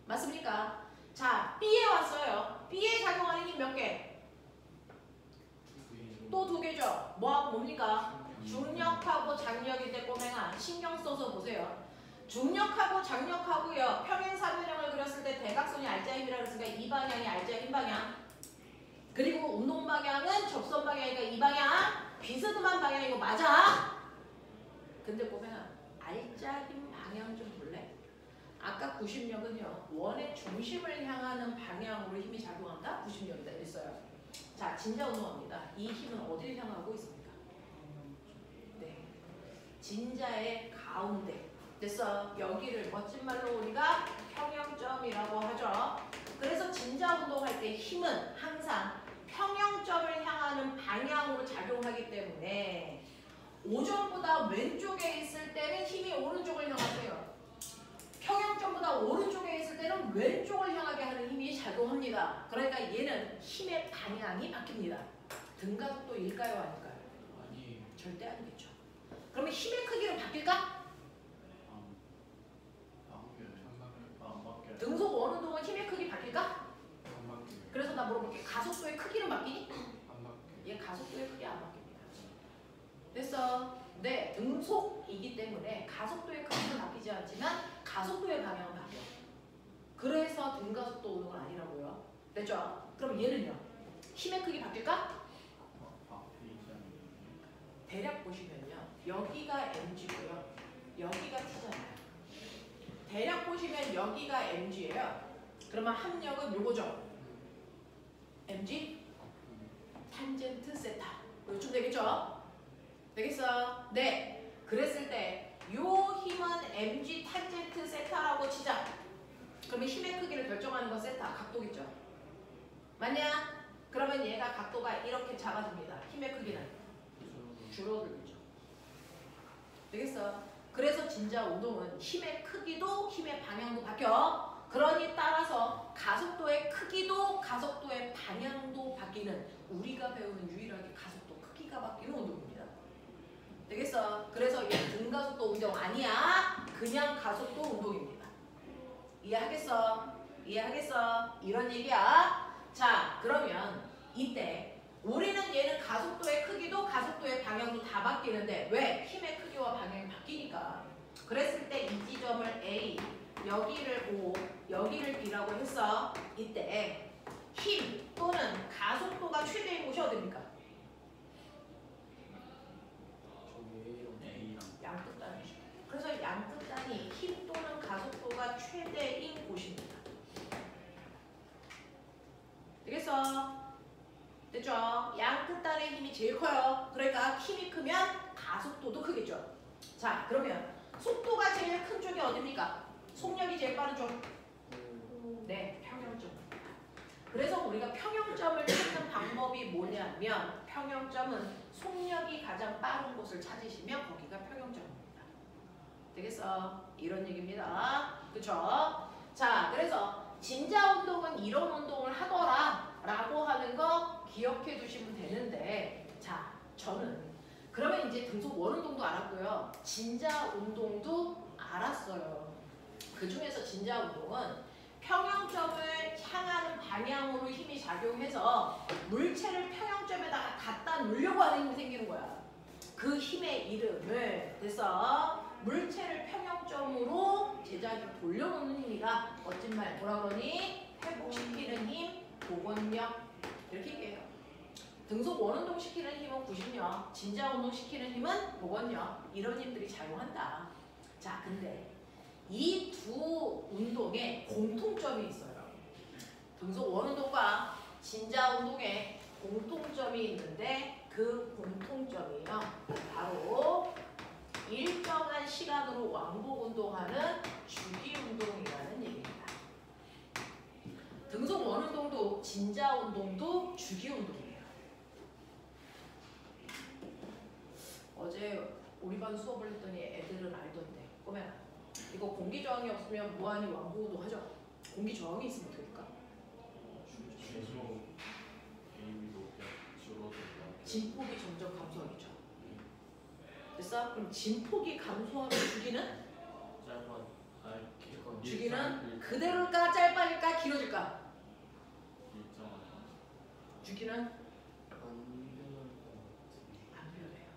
맞습니까? 자, B에 왔어요. B에 작용하는 힘 몇 개? 또 두 개죠. 뭐하고 뭡니까? 중력하고 장력인데 꼬맹아 신경 써서 보세요. 중력하고 장력하고요. 평행사변형을 그렸을 때 대각선이 알자 힘이라 그랬으니까 이 방향이 알자 힘 방향. 그리고 운동 방향은 접선 방향이니까 이 방향. 비스듬한 방향이고 맞아. 근데 보면 알자 힘 방향 좀 볼래? 아까 90력은요. 원의 중심을 향하는 방향으로 힘이 작용한다? 90력이다 이랬어요. 자, 진자 운동합니다. 이 힘은 어디를 향하고 있습니까? 네, 진자의 가운데. 됐어. 여기를 멋진 말로 우리가 평형점이라고 하죠. 그래서 진자 운동할 때 힘은 항상 평형점을 향하는 방향으로 작용하기 때문에 오점보다 왼쪽에 있을 때는 힘이 오른쪽을 향하세요. 평형점보다 오른쪽에 있을 때는 왼쪽을 향하게 하는 힘이 작용합니다. 그러니까 얘는 힘의 방향이 바뀝니다. 등가속도일까요? 아닐까요? 아니에요. 절대 아니겠죠. 그러면 힘의 크기는 바뀔까? 안 바뀌어요. 등속 원운동은 힘의 크기 바뀔까? 안 바뀌어요. 그래서 나 물어볼게. 가속도의 크기는 바뀌니? 안 바뀌어요. 얘 가속도의 크기 안 바뀝니다. 됐어. 네, 등속이기 때문에 가속도의 크기는 바뀌지 않지만 가속도의 방향은 바뀌어. 그래서 등가속도 운동은 아니라고요. 됐죠? 그럼 얘는요? 힘의 크기 바뀔까? 대략 보시면요. 여기가 mg고요. 여기가 t잖아요. 대략 보시면 여기가 mg예요. 그러면 합력은 요거죠. mg 탄젠트 세타. 요쯤 되겠죠? 되겠어? 네. 그랬을 때 요 힘은 mg 탄젠트 세타라고 치자. 그러면 힘의 크기를 결정하는 건 세타, 각도겠죠. 맞냐? 그러면 얘가 각도가 이렇게 작아집니다. 힘의 크기는 줄어들죠. 되겠어? 그래서 진자 운동은 힘의 크기도 힘의 방향도 바뀌어. 그러니 따라서 가속도의 크기도 가속도의 방향도 바뀌는, 우리가 배우는 유일하게 가속도 크기가 바뀌는 운동입니다. 되겠어? 그래서 얘 등가속도 운동 아니야. 그냥 가속도 운동입니다. 이해하겠어? 이해하겠어? 이런 얘기야. 자, 그러면 이때 우리는 얘는 가속도의 크기도 가속도의 방향도 다 바뀌는데 왜? 힘의 크기와 방향이 바뀌니까. 그랬을 때 이 지점을 A, 여기를 O, 여기를 B라고 했어. 이때 힘 또는 가속도가 최대인 곳이 어딥니까? 양끝 단위죠. 그래서 양끝 단위 힘 또는 가속도가 최대인 곳입니다. 되겠어? 됐죠? 양끝 단의 힘이 제일 커요. 그러니까 힘이 크면 가속도도 크겠죠. 자, 그러면 속도가 제일 큰 쪽이 어딥니까? 속력이 제일 빠른 쪽. 네, 평형점. 그래서 우리가 평형점을 찾는 방법이 뭐냐면 평형점은 속력이 가장 빠른 곳을 찾으시면 거기가 평형점입니다. 되겠어? 이런 얘기입니다. 그쵸? 자, 그래서 진자 운동은 이런 운동을 하더라 라고 하는 거 기억해 두시면 되는데, 자, 저는 그러면 이제 등속 원운동도 알았고요. 진자 운동도 알았어요. 그 중에서 진자 운동은 평형점을 향하는 방향으로 힘이 작용해서 물체를 평형점에다가 갖다 놓으려고 하는 힘이 생기는 거야. 그 힘의 이름을 그래서 물체를 평형점으로 제자리로 돌려놓는 힘이다. 멋진 말 뭐라 그러니? 회복시키는 힘, 복원력 이렇게 얘기해요. 등속 원운동 시키는 힘은 90력, 진자 운동 시키는 힘은 복원력, 이런 힘들이 작용한다. 자, 근데 이 두 운동에 공통점이 있어요. 등속 원운동과 진자 운동에 공통점이 있는데 그 공통점이요. 바로 일정한 시간으로 왕복 운동하는 주기 운동이라는 얘기입니다. 등속 원운동도 진자 운동도 주기 운동이에요. 어제 우리 반 수업을 했더니 애들은 알던데. 꼬매나. 이거 공기 저항이 없으면 무한히 왕복 운동 하죠. 공기 저항이 있으면 어떻게 될까? 진폭이 점점 감소하겠죠. 됐어? 그럼 진폭이 감소하면 주기는? 주기는 그대로일까 짧아질까 길어질까? 주기는? 안 변해요.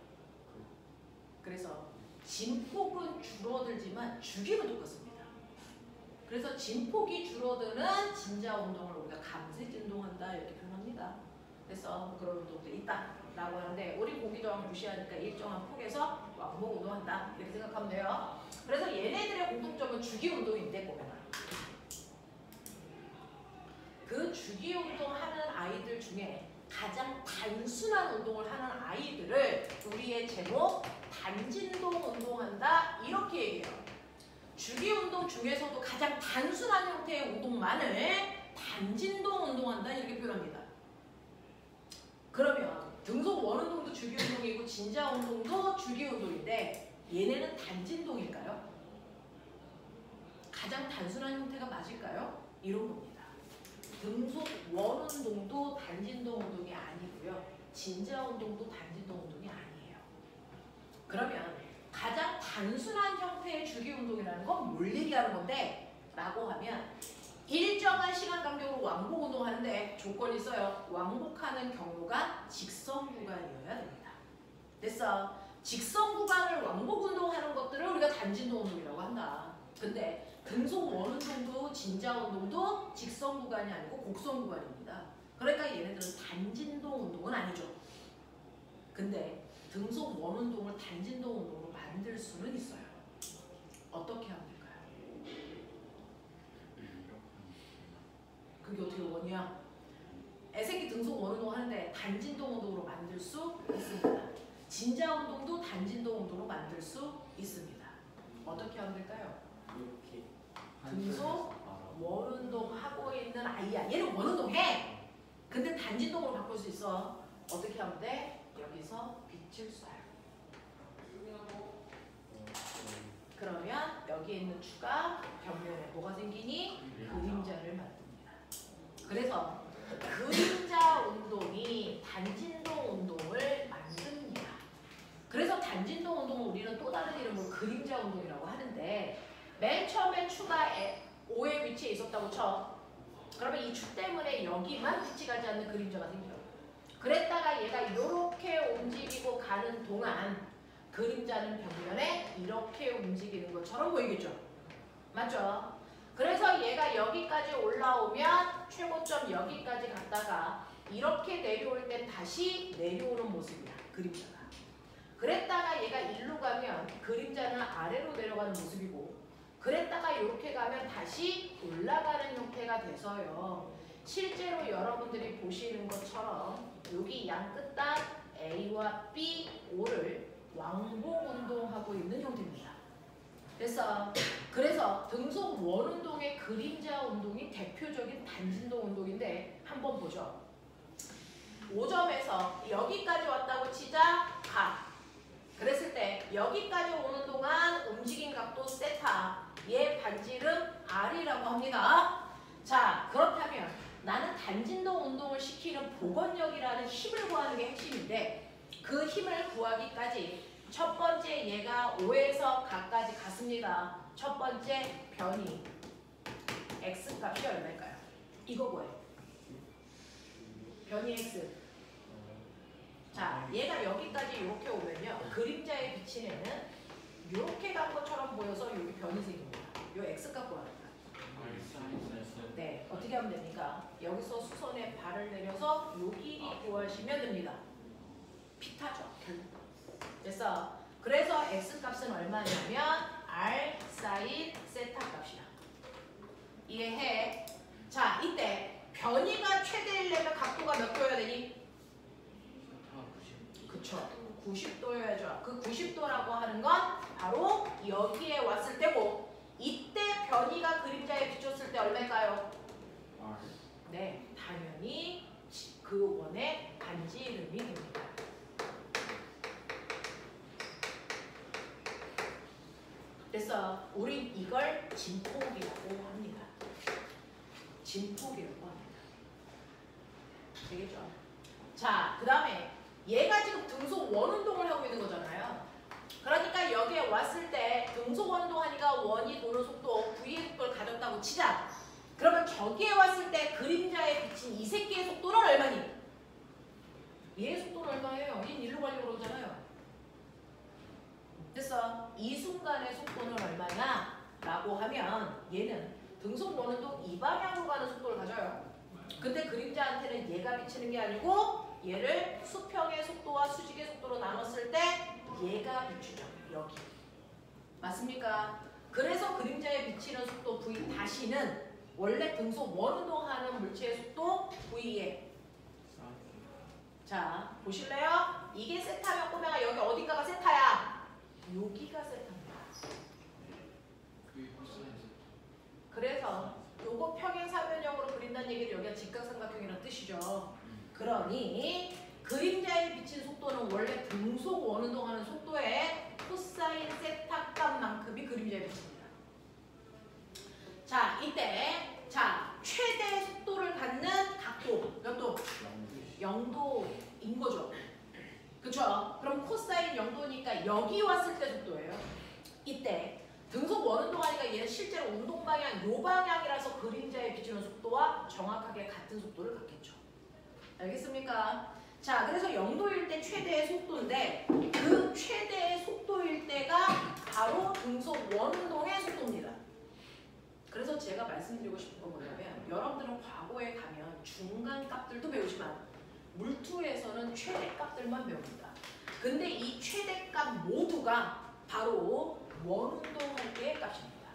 그래서 진폭은 줄어들지만 주기는 똑같습니다. 그래서 진폭이 줄어드는 진자 운동을 우리가 감색 진동한다 이렇게 표현합니다. 그래서 그런 운동도 있다라고 하는데 우리 공기저항 무시하니까 일정한 폭에서 왕복 운동한다 이렇게 생각하면 돼요. 그래서 얘네들의 공통점은 주기 운동인데 보면 그 주기 운동하는 아이들 중에 가장 단순한 운동을 하는 아이들을 우리의 제목 단진동 운동한다 이렇게 얘기해요. 주기 운동 중에서도 가장 단순한 형태의 운동만을 단진동 운동한다 이렇게 표현합니다. 그러면 등속 원운동도 주기 운동이고 진자 운동도 주기 운동인데 얘네는 단진동일까요? 가장 단순한 형태가 맞을까요? 이런 겁니다. 등속 원운동도 단진동 운동이 아니고요. 진자 운동도 단진동 운동이 아니에요. 그러면 가장 단순한 형태의 주기 운동이라는 건 뭘 얘기하는 건데? 라고 하면 일정한 시간 간격으로 왕복 운동하는데 조건이 있어요. 왕복하는 경로가 직선 구간이어야 됩니다. 됐어. 직선 구간을 왕복 운동하는 것들을 우리가 단진동 운동이라고 한다. 근데 등속 원운동도 진자 운동도 직선 구간이 아니고 곡선 구간입니다. 그러니까 얘네들은 단진동 운동은 아니죠. 근데 등속 원운동을 단진동 운동으로 만들 수는 있어요. 어떻게 하면 될까요? 그게 어떻게 원이야? 애새끼 등속 원운동 하는데 단진동 운동으로 만들 수 있습니다. 진자 운동도 단진동 운동으로 만들 수 있습니다. 어떻게 하면 될까요? 이렇게 등속 원운동 하고 있는 아이야. 얘는 원운동 해. 근데 단진동으로 바꿀 수 있어. 어떻게 하면 돼? 여기서 빛을 쏴요. 그러면 여기에 있는 추가 벽면에 뭐가 생기니? 그림자를 만듭니다. 그래서 그림자 운동이 단진동 운동을 만듭니다. 그래서 단진동 운동은 우리는 또 다른 이름으로 그림자 운동이라고 하는데 맨 처음에 추가 O의 위치에 있었다고 쳐. 그러면 이 축 때문에 여기만 빛이 가지 않는 그림자가 생겨요. 그랬다가 얘가 이렇게 움직이고 가는 동안 그림자는 벽면에 이렇게 움직이는 것처럼 보이겠죠? 맞죠? 그래서 얘가 여기까지 올라오면 최고점 여기까지 갔다가 이렇게 내려올 땐 다시 내려오는 모습이야. 그림자가. 그랬다가 얘가 일로 가면 그림자는 아래로 내려가는 모습이고 그랬다가 이렇게 가면 다시 올라가는 형태가 돼서요. 실제로 여러분들이 보시는 것처럼 여기 양 끝단 A와 B, O를 왕복 운동하고 있는 형태입니다. 그래서 등속 원운동의 그림자 운동이 대표적인 단진동 운동인데 한번 보죠. 5점에서 여기까지 왔다고 치자 각. 그랬을 때 여기까지 오는 동안 움직인 각도 세타. 얘 반지름 R이라고 합니다. 자, 그렇다면 나는 단진동 운동을 시키는 복원력이라는 힘을 구하는 게 핵심인데 그 힘을 구하기까지 첫 번째 얘가 5에서 각까지 갔습니다. 첫 번째 변이 x 값이 얼마일까요? 이거 뭐예요? 변이 x. 자, 얘가 여기까지 이렇게 오면요. 그림자에 비친 애는 이렇게 간 것처럼 보여서 여기 변이 생깁니다. 요 x 값 구합니다. 네, 어떻게 하면 됩니까? 여기서 수선에 발을 내려서 요 길이 구하시면 됩니다. 피타죠. 됐어. 그래서 x 값은 얼마냐면 r 사인 세타 값이야. 이해해? 자, 이때 변이가 최대이려면 각도가 몇 도여야 되니? 그쵸. 90도여야죠. 그 90도라고 하는 건 바로 여기에 왔을 때고 이때 변이가 그림자에 비쳤을 때 얼마일까요? 네, 당연히 그 원의 반지 이름이 됩니다. 그래서 우린 이걸 진폭이라고 합니다. 진폭이라고 합니다. 되겠죠? 자, 그 다음에 얘가 지금 등속 원운동을 하고 있는 거잖아요. 그러니까 여기에 왔을 때 등속 원운동 하니까 원이 도는 속도 V의 속도를 가졌다고 치자. 그러면 저기에 왔을 때 그림자에 비친 이 새끼의 속도는 얼마니? 얘의 속도는 얼마예요? 얘는 일로 가려고 그러잖아요. 됐어. 이 순간의 속도는 얼마냐? 라고 하면 얘는 등속 원운동 이 방향으로 가는 속도를 가져요. 근데 그림자한테는 얘가 비치는 게 아니고 얘를 수평의 속도와 수직의 속도로 나눴을 때 얘가 비추죠. 여기. 맞습니까? 그래서 그림자에 비치는 속도 V 다시는 원래 등속 원운동하는 물체의 속도 V에. 자, 보실래요? 이게 세타면 꼬매가 여기 어딘가가 세타야. 여기가 세타입니다. 그게 코사인이죠. 그래서 요거 평행사변형으로 그린다는 얘기는 여기가 직각삼각형이라는 뜻이죠. 그러니 그림자에 비친 속도는 원래 등속 원운동하는 속도의 코사인 세타 값만큼이 그림자에 비칩니다. 자, 이때 자 최대 속도를 갖는 각도 몇 도? 0도인 거죠. 그쵸? 그럼 코사인 0도니까 여기 왔을 때 속도예요. 이때 등속 원운동하니까 얘는 실제로 운동 방향 요 방향이라서 그림자에 비추는 속도와 정확하게 같은 속도를 갖겠죠. 알겠습니까? 자, 그래서 0도일 때 최대의 속도인데 그 최대의 속도일 때가 바로 등속 원운동의 속도입니다. 그래서 제가 말씀드리고 싶은 건 뭐냐면 여러분들은 과거에 가면 중간 값들도 배우지만 물투에서는 최대값들만 배웁니다. 근데 이 최대값 모두가 바로 원운동할 때의 값입니다.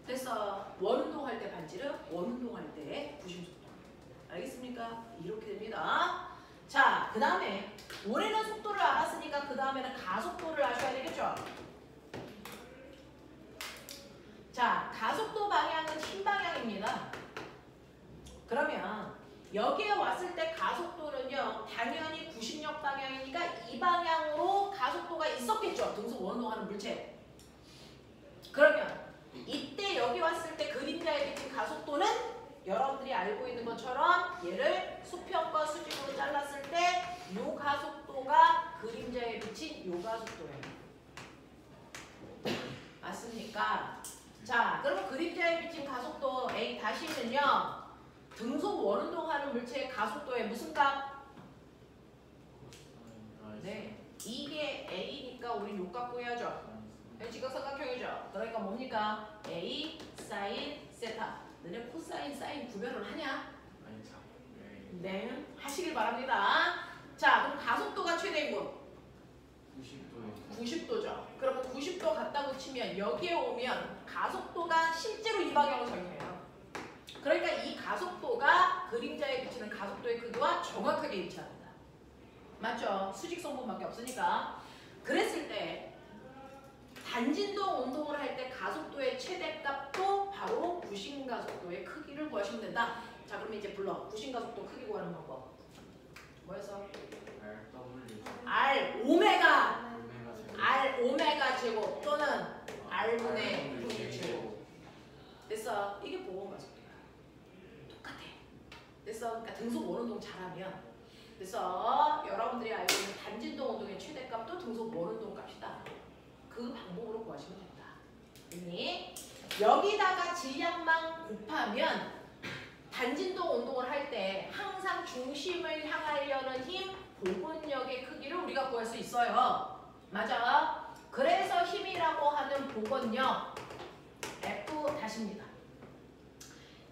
그래서 원운동할 때 반지름, 원운동할 때의 부심속도. 알겠습니까? 이렇게 됩니다. 자, 그 다음에 우리는 속도를 알았으니까 그 다음에는 가속도를 아셔야 되겠죠? 자, 가속도 방향은 흰 방향입니다. 그러면 여기에 왔을 때 가속도는요 당연히 90역 방향이니까 이 방향으로 가속도가 있었겠죠. 등속 원운동하는 물체. 그러면 이때 여기 왔을 때 그림자에 비친 가속도는 여러분들이 알고 있는 것처럼 얘를 수평과 수직으로 잘랐을 때 요 가속도가 그림자에 비친 요 가속도예요. 맞습니까? 자, 그러면 그림자에 비친 가속도 A 다시는요 등속 원운동하는 물체의 가속도의 무슨 값? 네, 이게 A니까 우리 요 값 구해야죠. 직각삼각형이죠. 그러니까 뭡니까? A 사인 세타. 너네 코사인 사인 구별을 하냐? 네, 하시길 바랍니다. 자, 그럼 가속도가 최대인 곳 90도죠. 그러면 90도 갖다 붙이면 여기에 오면 가속도가 실제로 이 방향으로 적용해요. 그러니까 이 가속도가 그림자에 비치는 가속도의 크기와 정확하게 일치합니다. 맞죠? 수직 성분밖에 없으니까. 그랬을 때 단진동 운동을 할 때 가속도의 최대값도 바로 구심가속도의 크기를 구하시면 된다. 자, 그러면 이제 불러. 구심가속도 크기 구하는 방법. 뭐였어? R 오메가. R 오메가 제곱 또는 R분의 V 제곱. 됐어. 이게 보건가속도야. 똑같아. 됐어. 그러니까 등속 원운동 잘하면 그래서 여러분들이 알고 있는 단진동 운동의 최대값도 등속 원운동 값이다. 그 방법으로 구하시면 됩니다. 그러니 여기다가 질량만 곱하면 단진동 운동을 할 때 항상 중심을 향하려는 힘, 복원력의 크기를 우리가 구할 수 있어요. 맞아? 그래서 힘이라고 하는 복원력 F 다시입니다.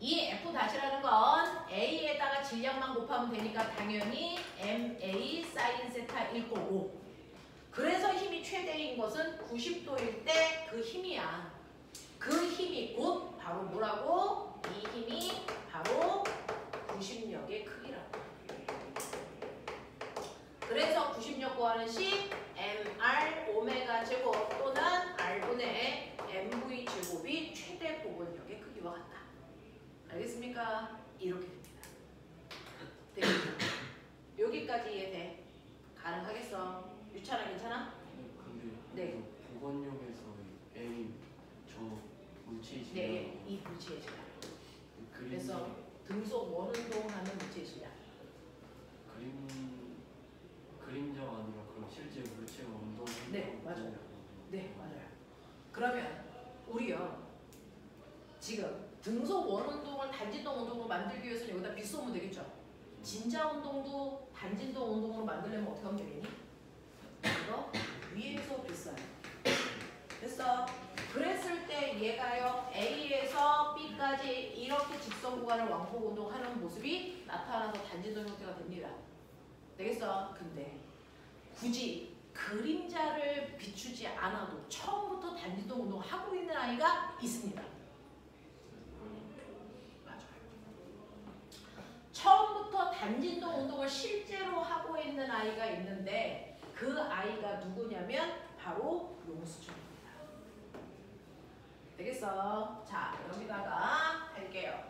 이 F 다시라는 건 A에다가 질량만 곱하면 되니까 당연히 MA 사인 세타일 거고, 그래서 힘이 최대인 것은 90도일 때 그 힘이야. 그 힘이 곧 바로 뭐라고? 이 힘이 바로 구심력의 크기라고. 그래서 구심력 구하는 식 MR 오메가 제곱 또는 R분의 MV 제곱이 최대 복원력의 크기와 같다. 알겠습니까? 이렇게 됩니다. 되겠죠? 여기까지 이해돼? 가능하겠어? 유찬아 괜찮아? 근데 네. 보건력에서 A 저 물체의 질량. 네, 이 물체의 질량. 그래서 등속 원운동하는 물체의 질량. 그림자가 아니라 그럼 실제 물체가 운동하는. 네, 맞아요. 네, 맞아요. 그러면 우리요 지금 등속 원운동을 단진동 운동으로 만들기 위해서는 여기다 빗쏘면 되겠죠? 진자 운동도 단진동 운동으로 만들려면 어떻게 하면 되겠니? 이거 위에서 됐어요. 됐어. 그랬을 때 얘가요 A에서 B까지 이렇게 직선 구간을 왕복 운동하는 모습이 나타나서 단지점 형태가 됩니다. 되겠어? 근데 굳이 그림자를 비추지 않아도 처음부터 단지점 운동을 하고 있는 아이가 있습니다. 맞아요. 처음부터 단진동 운동을 실제로 하고 있는 아이가 있는데 그 아이가 누구냐면 바로 용수철입니다. 되겠어? 자, 여기다가 할게요.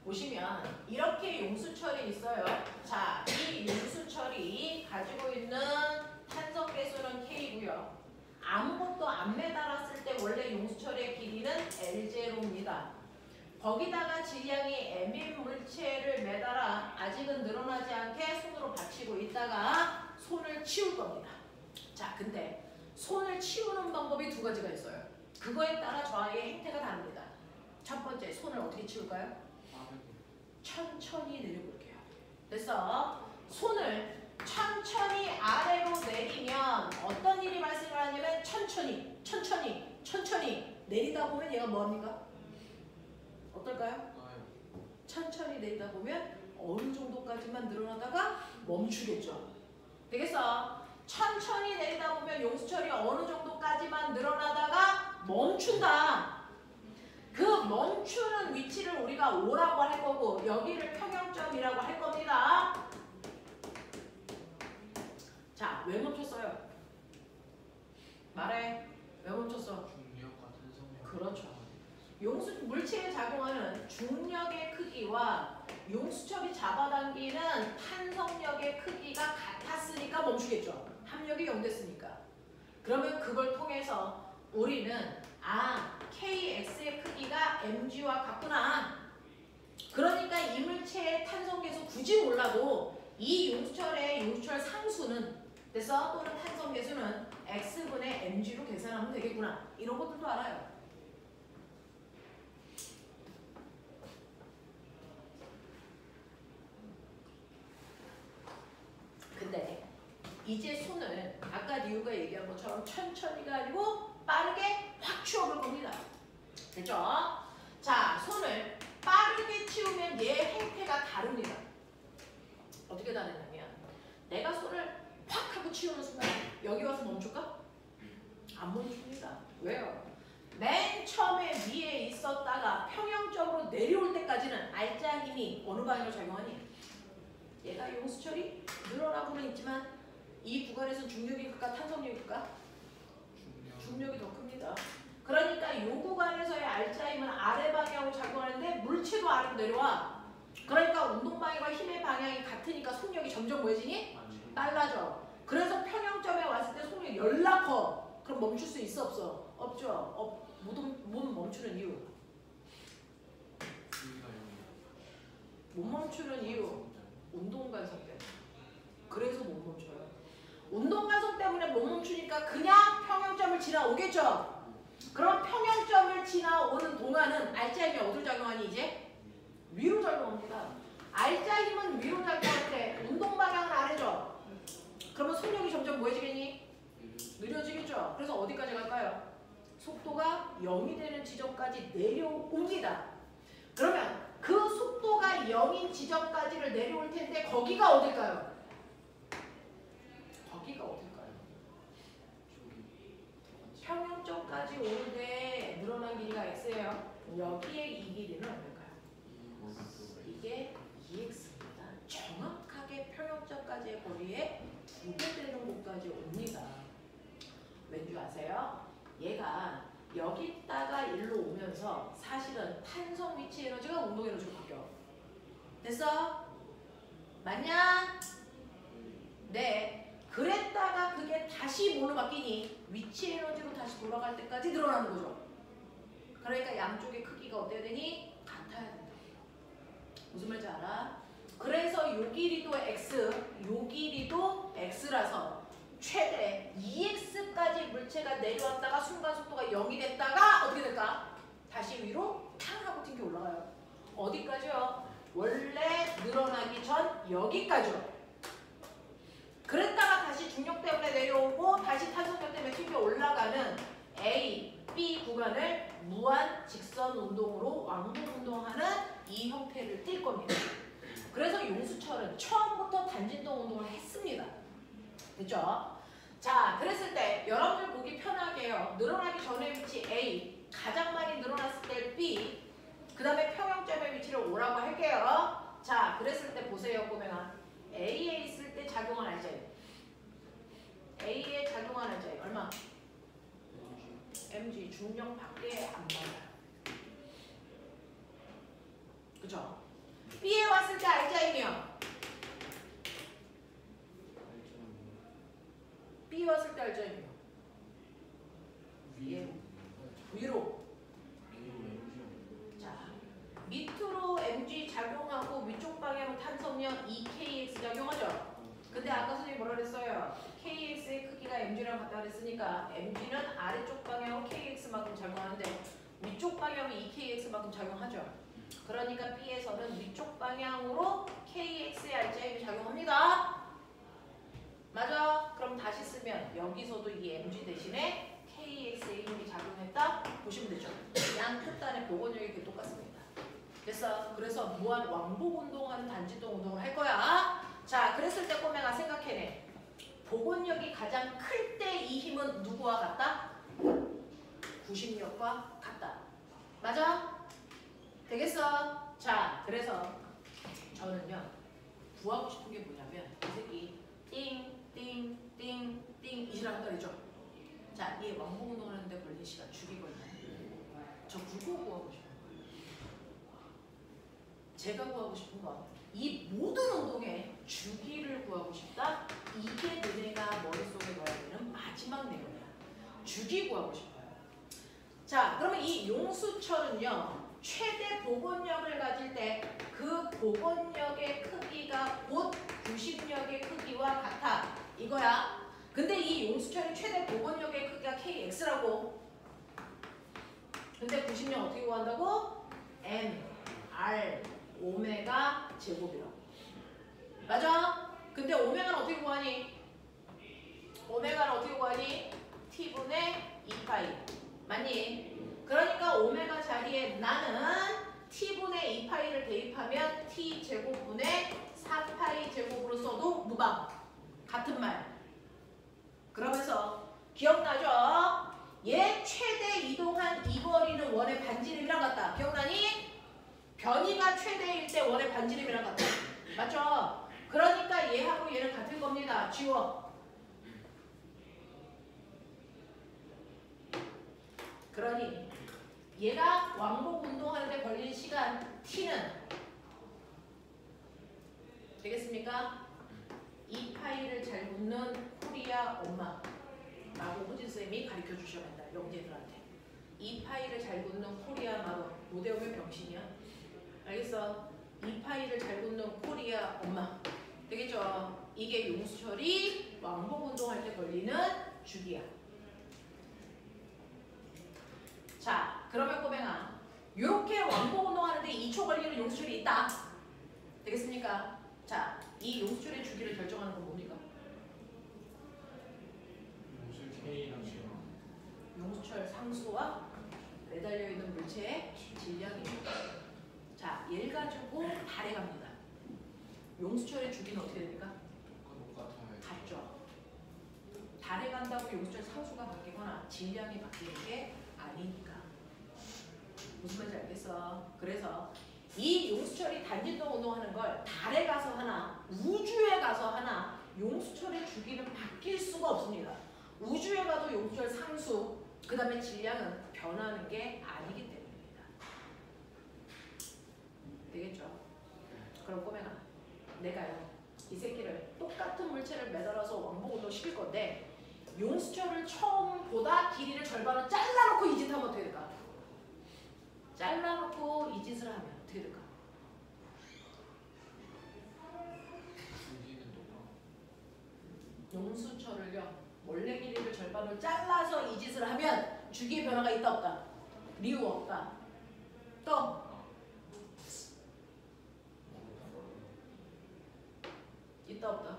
보시면 이렇게 용수철이 있어요. 자, 이 용수철이 가지고 있는 탄성 개수는 K고요. 아무것도 안 매달았을 때 원래 용수철의 길이는 L0입니다. 거기다가 질량이 M인 물체를 매달아 아직은 늘어나지 않게 손으로 받치고 있다가 손을 치울 겁니다. 자, 근데 손을 치우는 방법이 두 가지가 있어요. 그거에 따라 저 아이의 행태가 다릅니다. 첫 번째, 손을 어떻게 치울까요? 천천히 내려볼게요. 됐어? 손을 천천히 아래로 내리면 어떤 일이 발생을 하냐면 천천히 내리다 보면 얘가 뭐합니까? 어떨까요? 천천히 내리다 보면 어느 정도까지만 늘어나다가 멈추겠죠. 되겠어? 천천히 내리다 보면 용수철이 어느 정도까지만 늘어나다가 멈춘다. 그 멈추는 위치를 우리가 O라고 할 거고 여기를 평형점이라고 할 겁니다. 자, 왜 멈췄어요? 말해. 왜 멈췄어? 중력과 탄성력. 그렇죠. 용수 물체에 작용하는 중력의 크기와 용수철이 잡아당기는 탄성력의 크기가 같았으니까 멈추겠죠. 합력이 0 됐으니까. 그러면 그걸 통해서 우리는 KX의 크기가 mg와 같구나. 그러니까 이 물체의 탄성계수 굳이 몰라도 이 용수철의 용수철 상수는 됐어? 또는 탄성계수는 x분의 mg로 계산하면 되겠구나. 이런 것들도 알아요. 근데 이제 손을 아까 리우가 얘기한 것처럼 천천히가 아니고 빠르게 확 치워볼 겁니다. 됐죠? 자, 손을 빠르게 치우면 얘 행태가 다릅니다. 어떻게 다르냐면 내가 손을 확 하고 치우는 순간 여기 와서 멈출까? 안 멈춥니다. 왜요? 맨 처음에 위에 있었다가 평형적으로 내려올 때까지는 알짜 힘이 어느 방향으로 작용하니? 얘가 용수철이 늘어나고는 있지만 이 구간에서 중력이 클까 탄성력이 클까? 중력이 더 큽니다. 그러니까 이 구간에서의 알짜 힘은 아래 방향으로 작용하는데 물체도 아래로 내려와. 그러니까 운동 방향과 힘의 방향이 같으니까 속력이 점점 뭐해지니? 빨라져. 그래서 평형점에 왔을 때 속력이 열나 커. 그럼 멈출 수 있어 없어? 없죠. 못 멈추는 이유. 못 멈추는 이유. 운동 간섭 때문에. 그래서 못 멈춰요. 운동 간섭 때문에 못 멈추니까 그냥 평형점을 지나오겠죠. 그럼 평형점을 지나오는 동안은 알짜 힘이 어디로 작용하니 이제? 위로 작용합니다. 알짜 힘은 위로 작용할 때 운동 방향은 아래죠. 그러면 속력이 점점 뭐해지겠니? 느려지겠죠. 그래서 어디까지 갈까요? 속도가 0이 되는 지점까지 내려옵니다. 그러면 그 속도가 0인 지점까지를 내려올 텐데 거기가 어딜까요? 거기가 어딜까요? 평형점까지 오는데 늘어난 길이가 x예요. 여기에 이 길이는 어떨까요? 이게 2x입니다. 정확하게 평형점까지의 거리에 2배 되는 곳까지 옵니다. 왠지 아세요? 얘가 여기다가 일로 오면서 사실은 탄성 위치 에너지가 운동 에너지로 바뀌어. 됐어? 맞냐? 네. 그랬다가 그게 다시 뭘로 바뀌니? 위치 에너지로 다시 돌아갈 때까지 늘어나는 거죠. 그러니까 양쪽의 크기가 어때야 되니? 같아야 된다. 무슨 말인지 알아? 그래서 요 길이도 x, 요 길이도 x라서 최대 2x까지 물체가 내려왔다가 순간 속도가 0이 됐다가 어떻게 될까? 다시 위로 탕 하고 튕겨 올라가요. 어디까지요? 원래 늘어나기 전 여기까지요. 그랬다가 다시 중력 때문에 내려오고 다시 탄성력 때문에 튕겨 올라가는 A, B 구간을 무한 직선 운동으로 왕복 운동하는 이 형태를 띌 겁니다. 그래서 용수철은 처음부터 단진동 운동을 했습니다. 됐죠? 자, 그랬을 때 여러분들 보기 편하게 해요. 늘어나기 전에 위치 A, 가장 많이 늘어났을 때 B, 그 다음에 평형점의 위치를 O라고 할게요. 자, 그랬을 때 보세요, 꼬맹아. A에 있을 때 작용한 알자이. A에 작용한 알자이 얼마? mg 중력 밖에 안 나가요. 그죠? B에 왔을 때 알자이면 B 왔을 때 알자이면 예. 위로. 자, 밑으로 mg 작용하고 위쪽 방향으로 탄성력 EKX 작용하죠. 근데 아까 선생님이 뭐라 그랬어요? KX의 크기가 mg랑 같다 그랬으니까 mg는 아래쪽 방향으로 KX만큼 작용하는데 위쪽 방향은 EKX만큼 작용하죠. 그러니까 B에서는 위쪽 방향으로 KX의 알자임이 작용합니다. 맞아? 그럼 다시 쓰면 여기서도 이 mg 대신에 KX의 힘이 작용했다 보시면 되죠. 양 끝단의 복원력이 똑같습니다. 됐어? 그래서 무한 왕복 운동하는 단지동 운동을 할 거야. 자, 그랬을 때 꼬매가 생각해내. 복원력이 가장 클 때 이 힘은 누구와 같다? 구심력과 같다. 맞아? 되겠어? 자, 그래서 저는요 구하고 싶은 게 뭐냐면 이 새끼 띵띵띵띵 이시라고 한다 그랬죠? 자, 얘 왕복 운동을 하는데 걸린 시간 죽이거든요. 저 그거 구하고 싶은 거예요. 제가 구하고 싶은 건 이 모든 운동에 주기를 구하고 싶다. 이게 너네가 머릿속에 넣어야 되는 마지막 내용이야. 주기 구하고 싶어요. 자, 그러면 이 용수철은요 최대 복원력을 가질 때 그 복원력의 크기가 곧 구심력의 크기와 같아. 이거야. 근데 이 용수철이 최대 복원력의 크기가 KX라고. 근데 구심력 어떻게 구한다고? M, R, 오메가 제곱이라고. 맞아? 근데 오메가는 어떻게 구하니? 오메가는 어떻게 구하니? T분의 2파이. 맞니? 그러니까 오메가 자리에 나는 T분의 2파이를 대입하면 T제곱분의 4파이 제곱으로 써도 무방. 같은 말. 그러면서 기억나죠? 얘 최대 이동한 이 거리는 원의 반지름이랑 같다. 기억나니? 변이가 최대일 때 원의 반지름이랑 같다. 맞죠? 그러니까 얘하고 얘는 같은 겁니다. 지워. 그러니 얘가 왕복 운동하는데 걸린 시간 T는 되겠습니까? 2파이를 잘 묻는 코리아 엄마라고 호진쌤이 가르쳐 주셔야 한다. 영재들한테. 2파이를 잘 묻는 코리아 마법. 못 외우면 병신이야. 알겠어? 2파이를 잘 묻는 코리아 엄마. 되겠죠? 이게 용수철이 왕복 운동할 때 걸리는 주기야. 자, 그러면 꼬맹아, 이렇게 왕복 운동하는데 2초 걸리는 용수철이 있다. 되겠습니까? 자, 이 용수철의 주기를 결정하는 건 뭡니까? 용수 K랑 C랑 용수철 상수와 매달려 있는 물체의 질량입니다. 자, 얘를 가지고 달에 갑니다. 용수철의 주기는 어떻게 됩니까? 똑같아요. 같죠. 달에 간다고 용수철 상수가 바뀌거나 질량이 바뀌는 게 아니니까. 무슨 말인지 알겠어? 그래서 이 용수철이 단진동 운동하는 걸 달에 가서 하나, 우주에 가서 하나, 용수철의 주기는 바뀔 수가 없습니다. 우주에 가도 용수철 상수, 그 다음에 질량은 변하는 게 아니기 때문입니다. 되겠죠? 그럼 꼬맹아, 내가요 이 새끼를 똑같은 물체를 매달아서 왕복 운동 시킬 건데 용수철을 처음보다 길이를 절반으로 잘라놓고 이 짓 하면 어떻게 될까? 잘라놓고 이 짓을 하면 어떻게 될까? 주기는 똑같아. 용수철을요 원래 길이를 절반으로 잘라서 이 짓을 하면 주기의 변화가 있다 없다? 리우 없다. 또 있다 없다?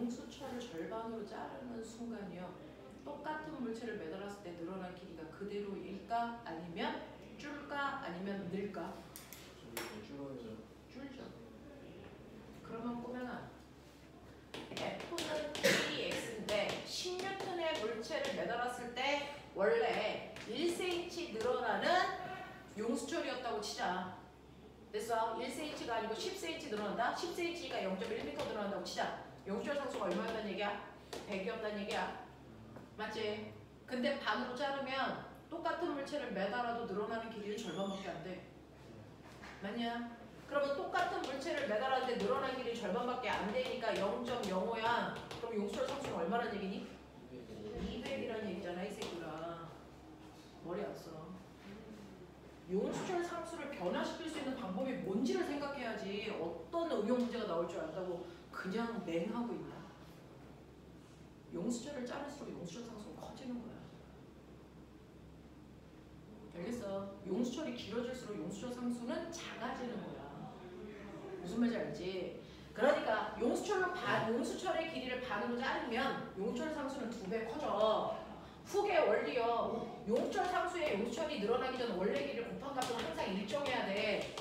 용수철을 절반으로 자르는 순간이요. 똑같은 물체를 매달았을 때 늘어난 길이가 그대로일까? 아니면 줄까? 아니면 늘까? 줄어요. 줄죠. 그러면 꼬맹아 F는 Tx인데 10N의 물체를 매달았을 때 원래 1cm 늘어나는 용수철이었다고 치자. 됐어? 1cm가 아니고 10cm 늘어난다? 10cm가 0.1m 늘어난다고 치자. 용수철 상수가 얼마였단 얘기야? 100이었단 얘기야. 맞지? 근데 반으로 자르면 똑같은 물체를 매달아도 늘어나는 길이는 절반밖에 안 돼. 맞냐? 그러면 똑같은 물체를 매달았는데 늘어난 길이 절반밖에 안 되니까 0.05야. 그럼 용수철 상수는 얼마란 얘기니? 200이란 얘기잖아, 이 새끼가. 머리 안 써. 용수철 상수를 변화시킬 수 있는 방법이 뭔지를 생각해야지 어떤 응용 문제가 나올 줄 안다고 그냥 맹하고 있나. 용수철을 자를수록 용수철 상수가 커지는 거야. 알겠어? 용수철이 길어질수록 용수철 상수는 작아지는 거야. 무슨 말인지 알지? 그러니까 용수철의 길이를 반으로 자르면 용수철 상수는 2배 커져. 훅의 원리요. 용수철 상수의 용수철이 늘어나기 전 원래 길이를 곱한 값은 항상 일정해야 돼.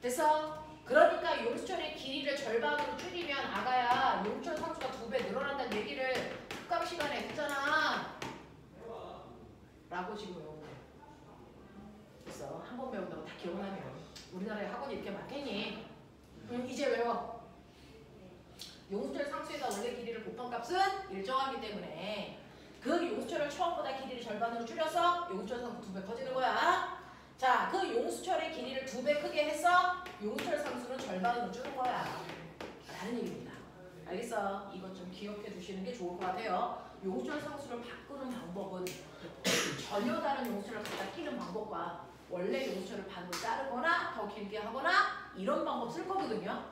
됐어? 그러니까 용수철의 길이를 절반으로 줄이면 아가야 용수철 상수가 2배 늘어난다는 얘기를 특강 시간에 했잖아. 라고 지금 외우는 거야. 됐어? 한 번 배운다고 다 기억나면 우리나라에 학원이 이렇게 많겠니? 이제 외워. 용수철 상수에다 원래 길이를 곱한 값은 일정하기 때문에 그 용수철을 처음보다 길이를 절반으로 줄여서 용수철 상수 2배 커지는 거야. 자, 그 용수철의 길이를 2배 크게 해서 용수철 상수는 절반으로 줄는 거야. 라는 얘기입니다. 알겠어? 이것 좀 기억해 두시는 게 좋을 것 같아요. 용수철 상수를 바꾸는 방법은 전혀 다른 용수철을 갖다 끼는 방법과 원래 용수철을 반으로 자르거나 더 길게 하거나 이런 방법 쓸 거거든요.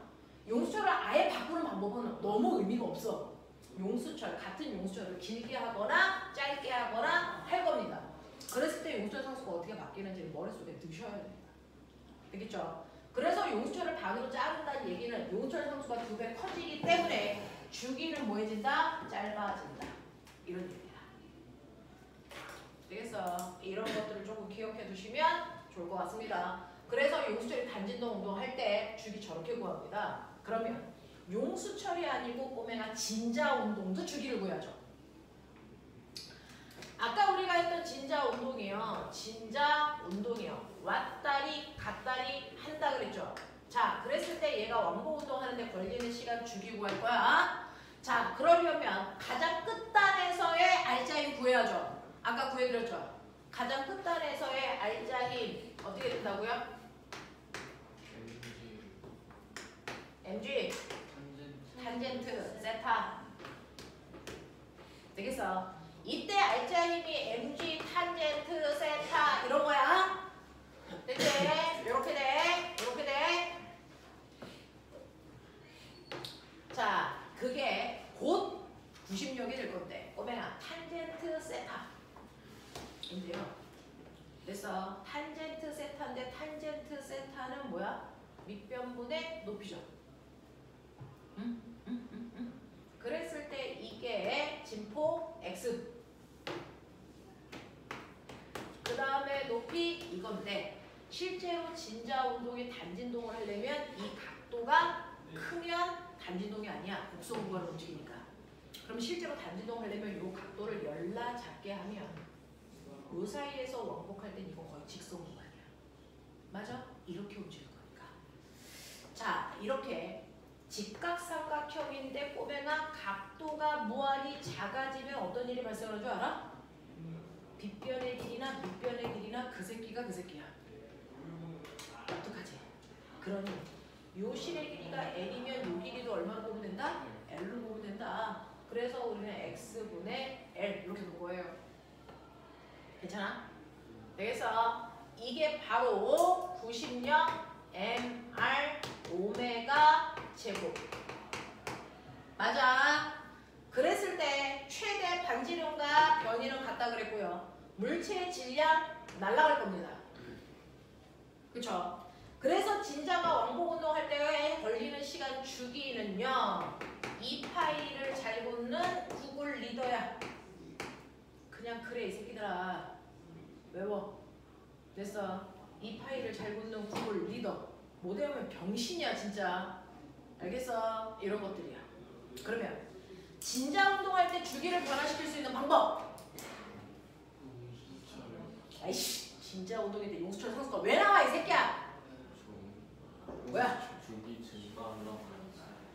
용수철을 아예 바꾸는 방법은 너무 의미가 없어. 용수철, 같은 용수철을 길게 하거나 짧게 하거나 할 겁니다. 그랬을 때 용수철 상수가 어떻게 바뀌는지를 머릿속에 넣으셔야 됩니다. 되겠죠? 그래서 용수철을 반으로 자른다는 얘기는 용수철 상수가 2배 커지기 때문에 주기는 뭐해진다? 짧아진다. 이런 얘기입니다. 되겠어? 이런 것들을 조금 기억해 두시면 좋을 것 같습니다. 그래서 용수철이 단진동 운동할 때 주기 저렇게 구합니다. 그러면 용수철이 아니고 꼬맹아 진자 운동도 주기를 구해야죠. 아까 우리가 했던 진자 운동이요. 진자 운동이요. 왔다리 갔다리 한다 그랬죠. 자, 그랬을 때 얘가 왕복 운동하는데 걸리는 시간 주기 구할 거야. 자, 그러려면 가장 끝단에서의 알짜힘 구해야죠. 아까 구해드렸죠. 가장 끝단에서의 알짜힘 어떻게 된다고요? mg 탄젠트 세타. 되겠어? 이때 알짜힘이 mg 탄젠트 세타 이런 거야. 됐지? 이렇게 돼. 이렇게 돼. 자, 그게 곧 90력이 될 건데 꼬맹아 탄젠트 세타 인데요. 그래서 탄젠트 세타인데 탄젠트 세타는 뭐야? 밑변분의 높이죠. 그랬을 때 이게 진폭 x 그 다음에 높이 이건데 실제로 진자 운동의 단진동을 하려면 이 각도가 크면 단진동이 아니야. 곡선구간을 움직이니까. 그럼 실제로 단진동 하려면 이 각도를 열나 작게 하면 이 사이에서 왕복할 땐 이거 거의 직선구간이야. 맞아? 이렇게 움직일 거니까. 자, 이렇게 직각삼각형인데 꼬맹아 각도가 무한히 작아지면 어떤 일이 발생하는 줄 알아? 빗변의 길이나 밑변의 길이나 그 새끼가 그 새끼야. 어떡하지? 그러니 요 실의 길이가 L이면 요 길이도 얼마로 보면 된다? L로 보면 된다. 그래서 우리는 X분의 L 이렇게 볼 거예요. 괜찮아? 그래서 이게 바로 90력 MR 오메가 제곱. 맞아. 그랬을 때 최대 반지름과 변이는 같다 그랬고요. 물체의 질량 날아갈 겁니다. 그쵸? 그래서 진자가 왕복 운동할 때 걸리는 시간 주기는요. 이 파이를 잘 걷는 구글 리더야. 그냥 그래 이 새끼들아. 외워. 됐어. 이 파이를 잘 걷는 구글 리더. 못 외우면 병신이야 진짜. 알겠어? 이런 것들이야. 그러면 진자 운동할 때 주기를 변화시킬 수 있는 방법. 아이씨, 진자 운동일 때 용수철 상수가 왜 나와 이 새끼야? 뭐야? 주기 증가하려고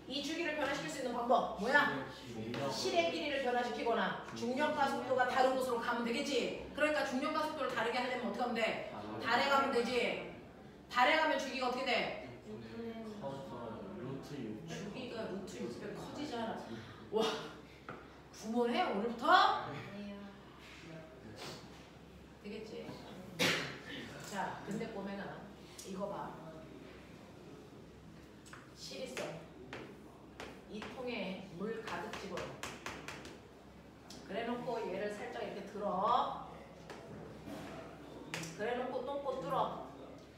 이 주기를 변화시킬 수 있는 방법 뭐야? 실의 길이를 변화시키거나 중력과 속도가 다른 곳으로 가면 되겠지. 그러니까 중력과 속도를 다르게 하려면 어떻게 하면 돼? 달에 가면 되지. 달에 가면 주기가 어떻게 돼? 루트 6 주기가 루트 6배 커지잖아. 와, 구몬해 오늘부터? 아니요. 되겠지. 자, 근데 보면은 이거 봐. 실 있어. 이 통에 물 가득 집어넣어. 그래놓고 얘를 살짝 이렇게 들어. 그래놓고 똥꼬 뚫어.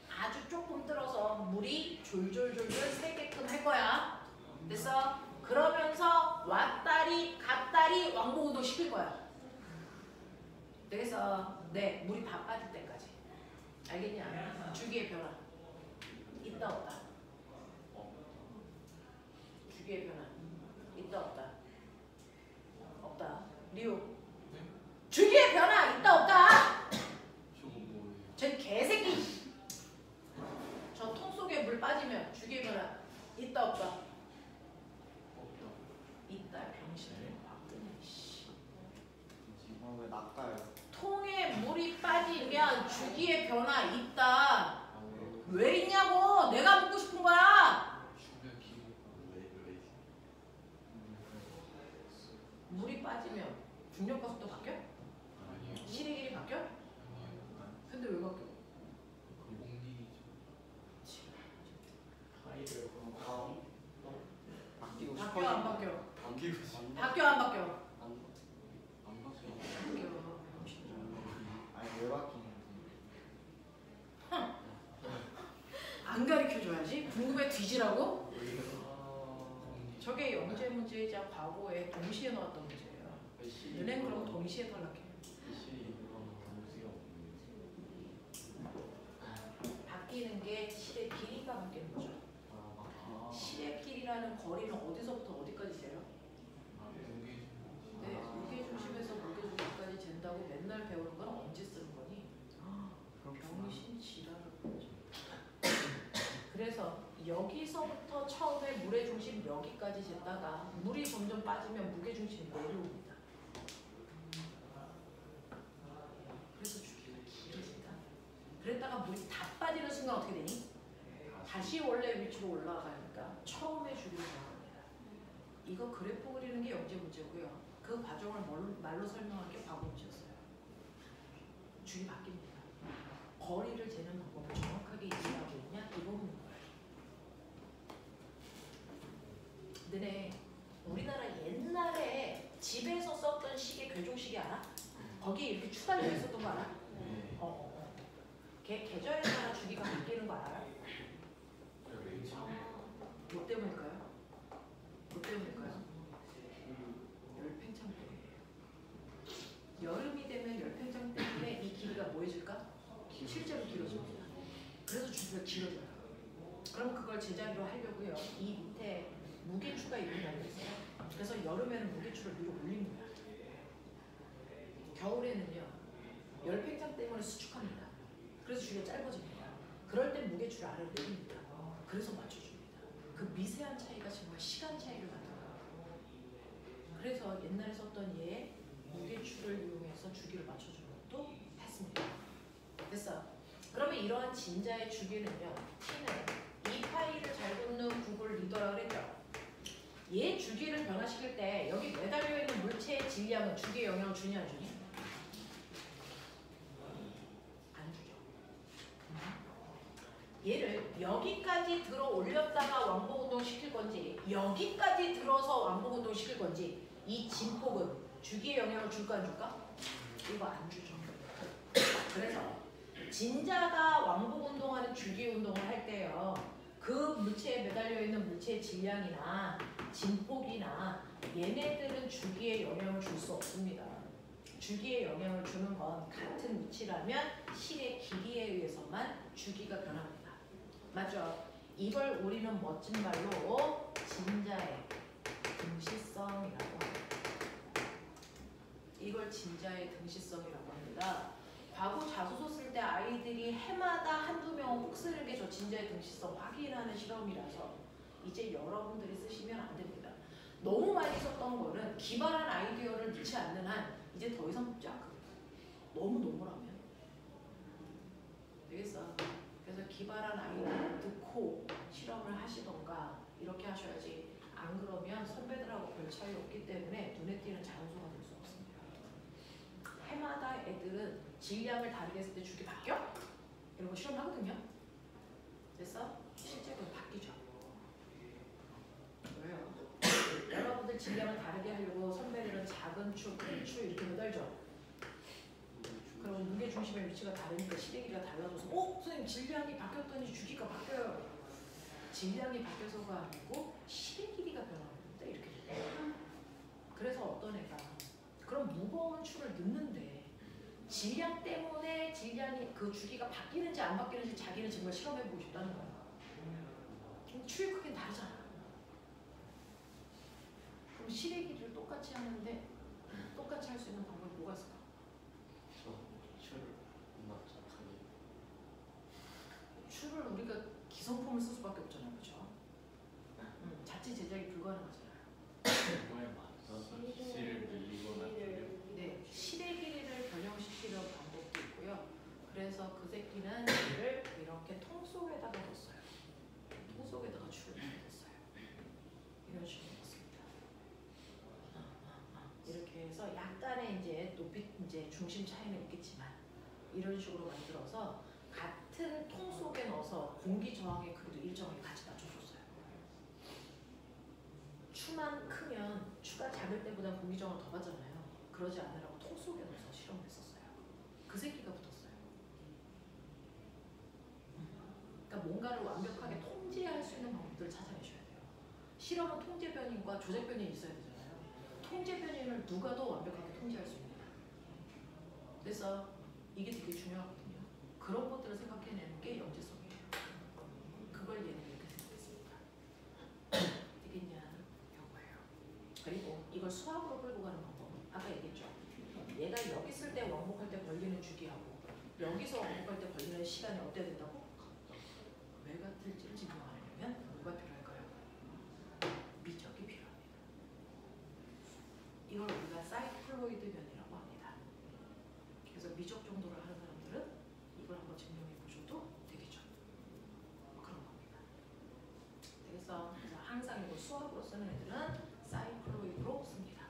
아주 조금 뚫어서 물이 졸졸졸졸 새게끔 할 거야. 됐어? 그러면서 왔다리 갔다리 왕복운동 시킬 거야. 되겠어? 네, 물이 다 빠질 때까지. 알겠냐? 주기의 변화. 있다 없다. 주기의 변화. 있다 없다. 없다. 리우. 주기의 변화 있다 없다. 저거 뭐예요? 전 개새끼. 저 통 속에 물 빠지면 주기의 변화 있다 없다. 없다. 있다 병신을 바꾸네. 씨. 왜 낚아요? 통에 물이 빠지면 주기의 변화 있다. 아, 왜 있냐고. 내가 묻고 싶은 거야. 주변 기계가 물이 빠지면 중력과 속도 바뀌어? 아니에요. 실의 길이 바뀌어? 아니에요. 근데 왜 바뀌어? 그 공리죠. 파이를 그럼 바뀌고 싶어. 바뀌어 안 바뀌어? 바뀌고 싶어. 바뀌어 안 바뀌어? 안 바뀌어. 바뀌어. 아니 왜 바뀌는지. 안 가르쳐줘야지? 궁금해 뒤지라고? 아, 저게 영재 문제이자 과거에 동시에 나왔던 문제예요. 은행 그럼 동시에 탈락해. 바뀌는 게 실의 길이가 바뀌는 거죠. 실의 길이라는 거리는 어디서부터 어디까지 재요? 네, 무게 중심에서 무게 중심까지 잰다고 맨날 배우는 건 언제 쓰는 거니? 병신 지랄을 보죠. 그래서 여기서부터 처음에 물의 중심 여기까지 쟀다가 물이 점점 빠지면 무게 중심이 내려옵니다. 그래서 주기가 길어진다. 그랬다가 물이 다 빠지는 순간 어떻게 되니? 다시 원래 위치로 올라가니까 처음에 주기를 정합니다. 이거 그래프 그리는 게 영재 문제고요. 그 과정을 말로 설명할 게 과거 문제였어요. 주기 바뀝니다. 거리를 재는 방법을 정확하게 이해하고 있냐? 이거 묻는 거예요. 너네 우리나라 옛날에 집에서 썼던 시계 교종시계 알아? 거기에 이렇게 추달려 있었던 거 알아? 걔 계절에 따라 주기가 바뀌는 거 알아요? 뭐 때문일까요? 뭐 때문일까요? 열팽창 때문에. 여름이 되면 열팽창 때문에 이 길이가 뭐 해질까? 실제로 길어집니다. 그래서 주기가 길어져요. 그럼 그걸 제자리로 하려고요. 이 밑에 무게추가 이렇게 날려있어요. 그래서 여름에는 무게추를 위로 올립니다. 겨울에는요. 열팽창 때문에 수축합니다. 그래서 주기가 짧아집니다. 그럴 땐 무게추를 아래로 내립니다. 그래서 맞춰줍니다. 그 미세한 차이가 정말 시간 차이를 만들어요. 그래서 옛날에 썼던 얘 무게추를 이용해서 주기를 맞춰주는 것도 했습니다. 됐어. 그러면 이러한 진자의 주기는요. T는 이 파이를 잘 돕는 구글 리더라고 그랬죠. 얘 주기를 변화시킬 때 여기 매달려 있는 물체의 질량은 주기에 영향을 주냐 안 주냐? 안 주죠. 얘를 여기까지 들어 올렸다가 왕복운동 시킬 건지 여기까지 들어서 왕복운동 시킬 건지 이 진폭은 주기에 영향을 줄까 안 줄까? 이거 안 주죠. 그래서 진자가 왕복운동하는 주기운동을 할 때요. 그 물체에 매달려 있는 물체의 질량이나 진폭이나 얘네들은 주기에 영향을 줄 수 없습니다. 주기에 영향을 주는 건 같은 위치라면 실의 길이에 의해서만 주기가 변합니다. 맞죠? 이걸 우리는 멋진 말로 진자의 등시성이라고 합니다. 이걸 진자의 등시성이라고 합니다. 과거 자소서 쓸 때 아이들이 해마다 한두 명은 꼭 쓰는 게 저 진자의 등시성 확인하는 실험이라서 이제 여러분들이 쓰시면 안 됩니다. 너무 많이 썼던 거는 기발한 아이디어를 넣지 않는 한 이제 더 이상 뽑지 않거든요. 너무 노멀하면. 되겠어? 그래서 기발한 아이디어 넣고 실험을 하시던가 이렇게 하셔야지. 안 그러면 선배들하고 별 차이 없기 때문에 눈에 띄는 자연수가 될 수 없습니다. 해마다 애들은 질량을 다르게 했을 때 주기 바뀌어? 이런 거 실험하거든요. 됐어? 실제 그건 바뀌죠. 왜요? 여러분들 질량을 다르게 하려고 선배들은 작은 축, 큰 축 이렇게 매달죠. 그럼 무게 중심의 위치가 다르니까 실의 길이가 달라져서 선생님 질량이 바뀌었더니 주기가 바뀌어요. 질량이 바뀌어서가 아니고 실의 길이가 변하는데 이렇게 돼요. 그래서 어떤 애가 그럼 무거운 축을 넣는데 질량 때문에 질량이 그 주기가 바뀌는지 안 바뀌는지 자기는 정말 실험해보고 싶다는 거야. 축의 크기는 다르잖아. 그럼 실의 길이를 똑같이 하는데 똑같이 할 수 있는 방법이 뭐가 있을까? 추를 우리가 기성품을 쓸 수밖에 없잖아요, 그렇죠? 자체 제작이 불가능하잖아요. 실을 늘리거나 네, 실의 길이를 변형시키는 방법도 있고요. 그래서 그 새끼는 얘를 이렇게 통 속에다가 넣었어요. 통 속에다가 추를 넣었어요. 이런 식으로 넣었습니다. 이렇게 해서 약간의 이제 높이 이제 중심 차이는 있겠지만 이런 식으로 만들어서 같은 통 속에 넣어서 공기 저항의 크기도 일정하게 같이 낮춰줬어요. 추만 크면 추가 작을 때보다 공기 저항을 더 받잖아요. 그러지 않으라고 통 속에 넣어서 실험을 했었어요. 그 새끼가 붙었어요. 그러니까 뭔가를 완벽하게 통제할 수 있는 방법들을 찾아내셔야 돼요. 실험은 통제 변인과 조작 변인이 있어야 되잖아요. 통제 변인을 누가 더 완벽하게 통제할 수 있느냐. 그래서 이게 되게 중요하거든요. 그런 것들을 생각해내는 게 영재성이에요. 그걸 얘는 이렇게 생각했습니다. 되겠냐? 이거예요. 그리고 이걸 수학으로 끌고 가는 방법은 아까 얘기했죠. 얘가 여기 있을 때 왕복할 때 걸리는 주기하고 여기서 왕복할 때 걸리는 시간이 어때야 된다고? 왜 같을지를 증명하려면 뭐가 필요할까요? 미적이 필요합니다. 이걸 우리가 사이클로이드 변이라고 합니다. 그래서 미적 정도를 하는 사람들은 이걸 한번 증명해 보셔도 되겠죠. 그런 겁니다. 그래서 항상 이거 수학으로 쓰는 애들은 사이클로이드로 씁니다.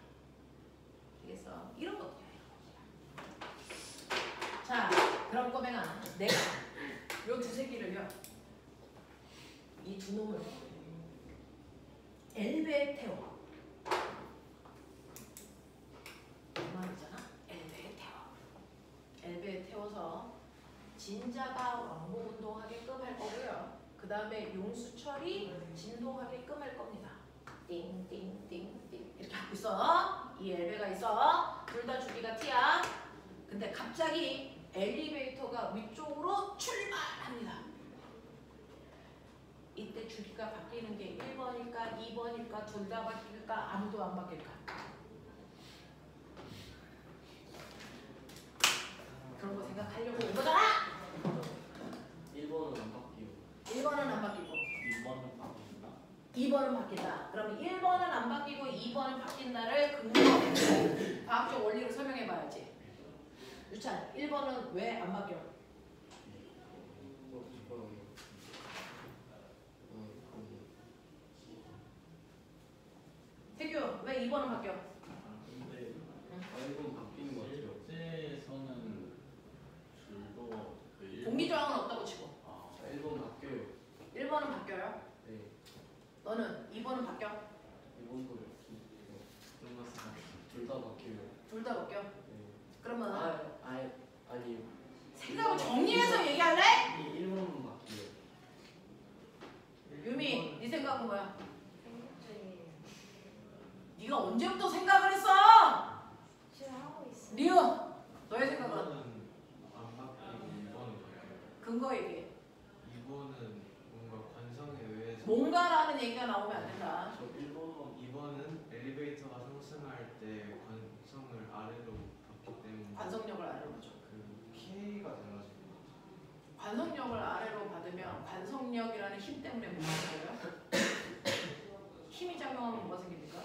그래서 이런 것들이에요. 자, 그럼 꼬맹아, 내가 요 두세 개를요, 이 두 놈을 엘베에 태워. 그만이잖아. 엘베에 태워. 엘베에 태워서 진자가 왕복 운동하게끔 할 거고요. 그 다음에 용수철이 진동하게끔 할 겁니다. 띵띵띵띵 이렇게 하고 있어. 이 엘베가 있어. 둘 다 주기가 t야. 근데 갑자기 엘리베이터가 위쪽으로 출발합니다. 이때 주기가 바뀌는 게 1번일까 2번일까 둘 다 바뀔까 아무도 안 바뀔까? 그런 거 생각하려고 온 거잖아. 1번은 안 바뀌고 1번은 안 바뀌고 2번은 바뀐다. 2번은 바뀐다. 그러면 1번은 안 바뀌고 2번은 바뀐다를 근거 과학적 원리로 설명해 봐야지. 유찬, 1번은 왜 안 바뀌어? 태규, 왜 2번은 바뀌어? 근데 1번 바뀌는 것 같아요. 실제에서는 줄도 공기 저항은 없다고 치고 1번 바뀌어요. 1번은 바뀌어요? 네. 너는 2번은 바뀌어? 2번도 둘 다 바뀌어요. 둘 다 바뀌어? 네. 그러면 아니 생각을 정리해서 얘기할래? 1번은 바뀌어요. 언제부터 생각을 했어? 지금 하고 있어요. 리우 너의 생각은? 1번은 안 바뀌고 2번은 바뀌어요. 근거 얘기해. 2번은 뭔가 관성에 의해서 뭔가라는 얘기가 나오면 안 된다. 저 1번 2번은 엘리베이터가 상승할 때 관성을 아래로 봤기 때문에 관성력을 아래로 보죠. 그 K가 달라지는 거죠. 관성력을 아래로 받으면 관성력이라는 힘 때문에 뭐가 생겨요? 힘이 작용하면 뭐가 생깁니까?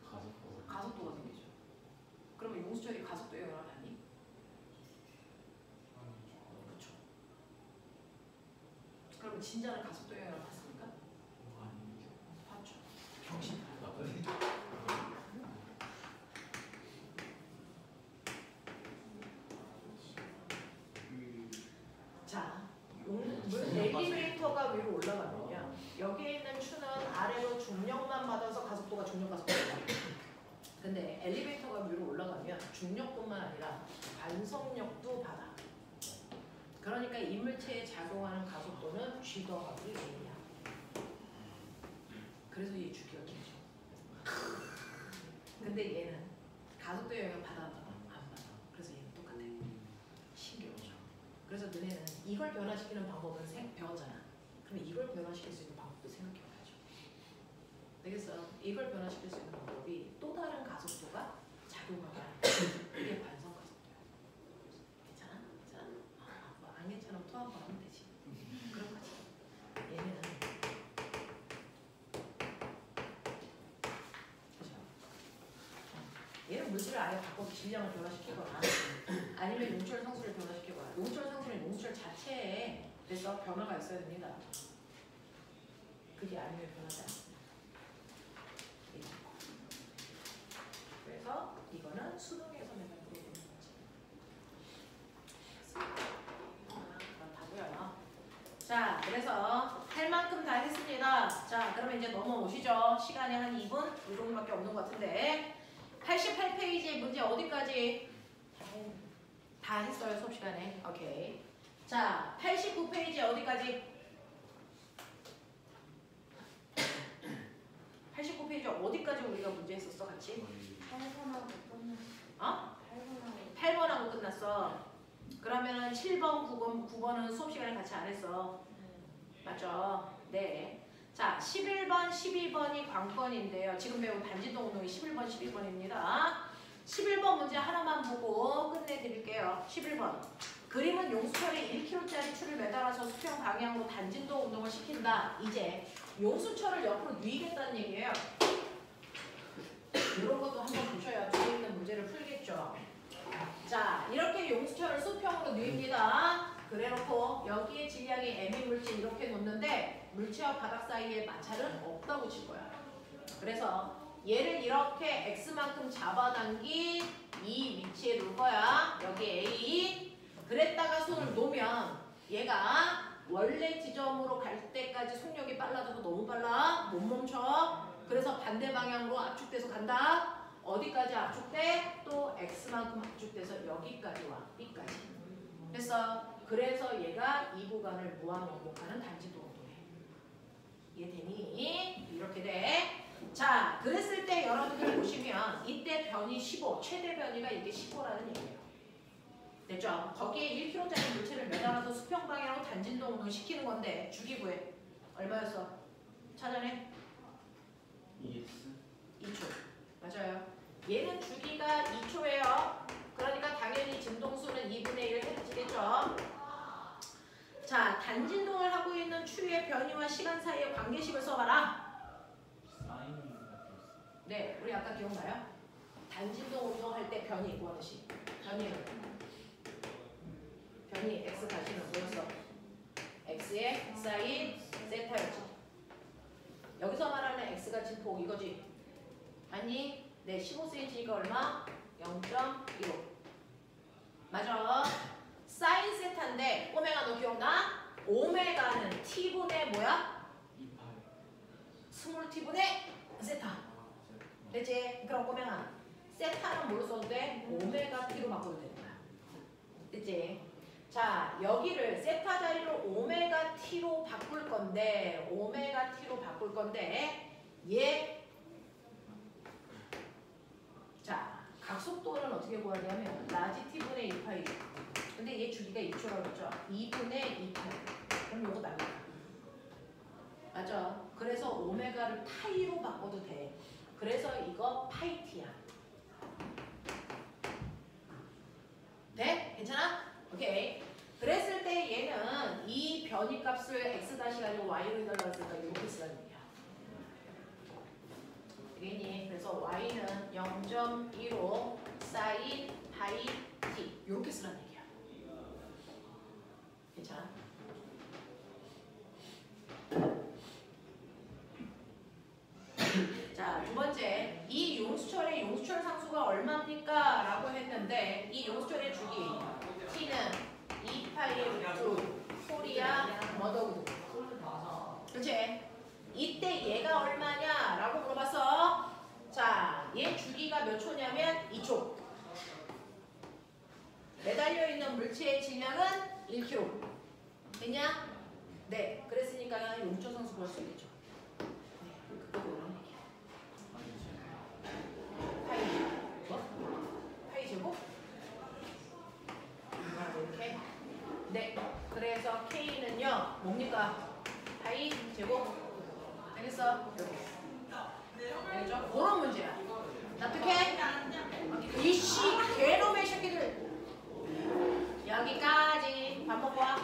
가속도 가속도가 생기죠. 그러면 용수철이 가속도에 영향하니? 그렇죠. 그러면 진짜는 가속도에 영향을 받습니까? 아니죠. 받죠. 정신 나가요. 자, 엘리베이터가 위로 올라가면요. 여기에 있는 추는 아래로 중력만 받아서 가속도가 중력 가속도예요. 근데 엘리베이터가 위로 올라가면 중력뿐만 아니라 관성력도 받아. 그러니까 이물체에 작용하는 가속도는 G 더하기 A야. 그래서 얘 주기가 길죠. 근데 얘는 가속도 영향 받아 안 받아. 그래서 얘는 똑같아. 신기하죠. 그래서 너네는 이걸 변화시키는 방법은 배웠잖아. 그럼 이걸 변화시킬 수 있는 방법도 생각해봐야죠. 되겠어? 이걸 변화시킬 수 있는 방법이 또 다른 가속도가 작용하면 이게 관성 가속도야. 괜찮아? 괜찮아? 뭐 안 괜찮으면 또 한 번 하면 되지. 그런 거지. 얘는 그죠? 얘는 물질을 아예 바꿔 질량을 변화시키거나 아니면 용철 상수를 변화시키거나 용철 상수는 용수철 자체에 그래서 변화가 있어야 됩니다. 그게 아니면 변하지 않습니다. 그래서 이거는 수능에서 내가 물어보는 거지. 그럼 다고요. 자, 그래서 할 만큼 다 했습니다. 자, 그러면 이제 넘어오시죠. 시간이 한 2분? 이 정도밖에 없는 것 같은데 88페이지 문제 어디까지? 다 했어요, 수업 시간에. 오케이. 자, 89페이지 어디까지? 89페이지 어디까지 우리가 문제 했었어, 같이? 8번하고 끝났어. 어? 8번하고 8번하고 끝났어. 그러면은 7번, 9번은 수업 시간에 같이 안 했어. 맞죠? 네. 자, 11번, 12번이 관건인데요. 지금 배운 단지동 운동이 11번, 12번입니다. 11번 문제 하나만 보고 끝내드릴게요. 11번. 그림은 용수철이 1kg짜리 추를 매달아서 수평 방향으로 단진도 운동을 시킨다. 이제 용수철을 옆으로 뉘겠다는 얘기예요. 이런 것도 한번 보셔야 뒤에 있는 문제를 풀겠죠. 자, 이렇게 용수철을 수평으로 뉘입니다. 그래놓고 여기에 질량이 M인 물질 이렇게 놓는데 물체와 바닥 사이에 마찰은 없다고 칠 거야. 그래서 얘를 이렇게 X만큼 잡아당긴 이 위치에 놓을 거야. 여기 A. 그랬다가 손을 놓으면 얘가 원래 지점으로 갈 때까지 속력이 빨라져서 너무 빨라. 못 멈춰. 그래서 반대 방향으로 압축돼서 간다. 어디까지 압축돼? 또 X만큼 압축돼서 여기까지 와. B까지. 됐어. 그래서 얘가 이 구간을 무한 원복하는 단지도 운동해. 이해되니? 이렇게 돼. 자, 그랬을 때 여러분들 보시면 이때 변이 15, 최대 변이가 이게 15라는 얘기예요. 됐죠? 거기에 1kg짜리 물체를 매달아서 수평 방향으로 단진도 운동 시키는 건데 주기 구해. 얼마였어? 찾아내? 2초. 맞아요. 얘는 주기가 2초예요. 그러니까 당연히 진동수는 2분의 1 해지겠죠. 자, 단진동을 하고 있는 추의 변이와 시간 사이의 관계식을 써봐라. 네, 우리 아까 기억나요? 단진동 운동할 때 변이 뭐하듯이? 변이 x 다시는 뭐였어? x의 사인 세타였지. 여기서 말하는 x가 진폭 이거지? 아니, 네, 15cm가 얼마? 0.15. 맞아. 사인 세타인데 오메가 너 기억나? 오메가는 t분의 뭐야? 20t분의 세타. 됐지? 그럼 오메가 세타는 뭘로 써도 돼? 오메가 t로 바꿔도 되는 거야. 됐지? 자, 여기를 세타 자리를 오메가 t로 바꿀 건데 얘 어떻게 구하냐면 라지 t분의 2파이. 근데 얘 주기가 2초라고 그랬죠? 2분의 2파이. 그럼 요거 나가. 맞아. 그래서 오메가를 파이로 바꿔도 돼. 그래서 이거 파이티야. 돼? 괜찮아? 오케이. 그랬을 때 얘는 이 변이값을 x 다시 가지고 y로 해달라고 했으니까 이렇게 쓰라는 얘기야. 되겠니? 그래서 y는 0.15 사인 파이 t 이렇게 쓰라는 얘기야. 괜찮아? 자, 두 번째. 이 용수철의 용수철 상수가 얼마입니까? 라고 했는데 이 용수철의 주기 t는 2파이 루트 폴이야 머더우드. 그렇지? 이때 얘가 얼마냐? 라고 물어봤어. 자, 얘 주기가 몇 초냐면 2초. 매달려 있는 물체의 질량은 1kg. 됐냐? 네. 그랬으니까 용수철 상수 구할 수 있겠죠. 네. 그거 그런 얘기야. 파이 뭐? 파이 제곱? 이렇게. 네. 그래서 K는요. 뭡니까? 파이 제곱. 알겠어? 이렇게. 알겠죠? 그런 문제야. 납득해? 이씨 개놈의 새끼들. 여기까지. 밥 먹고 와.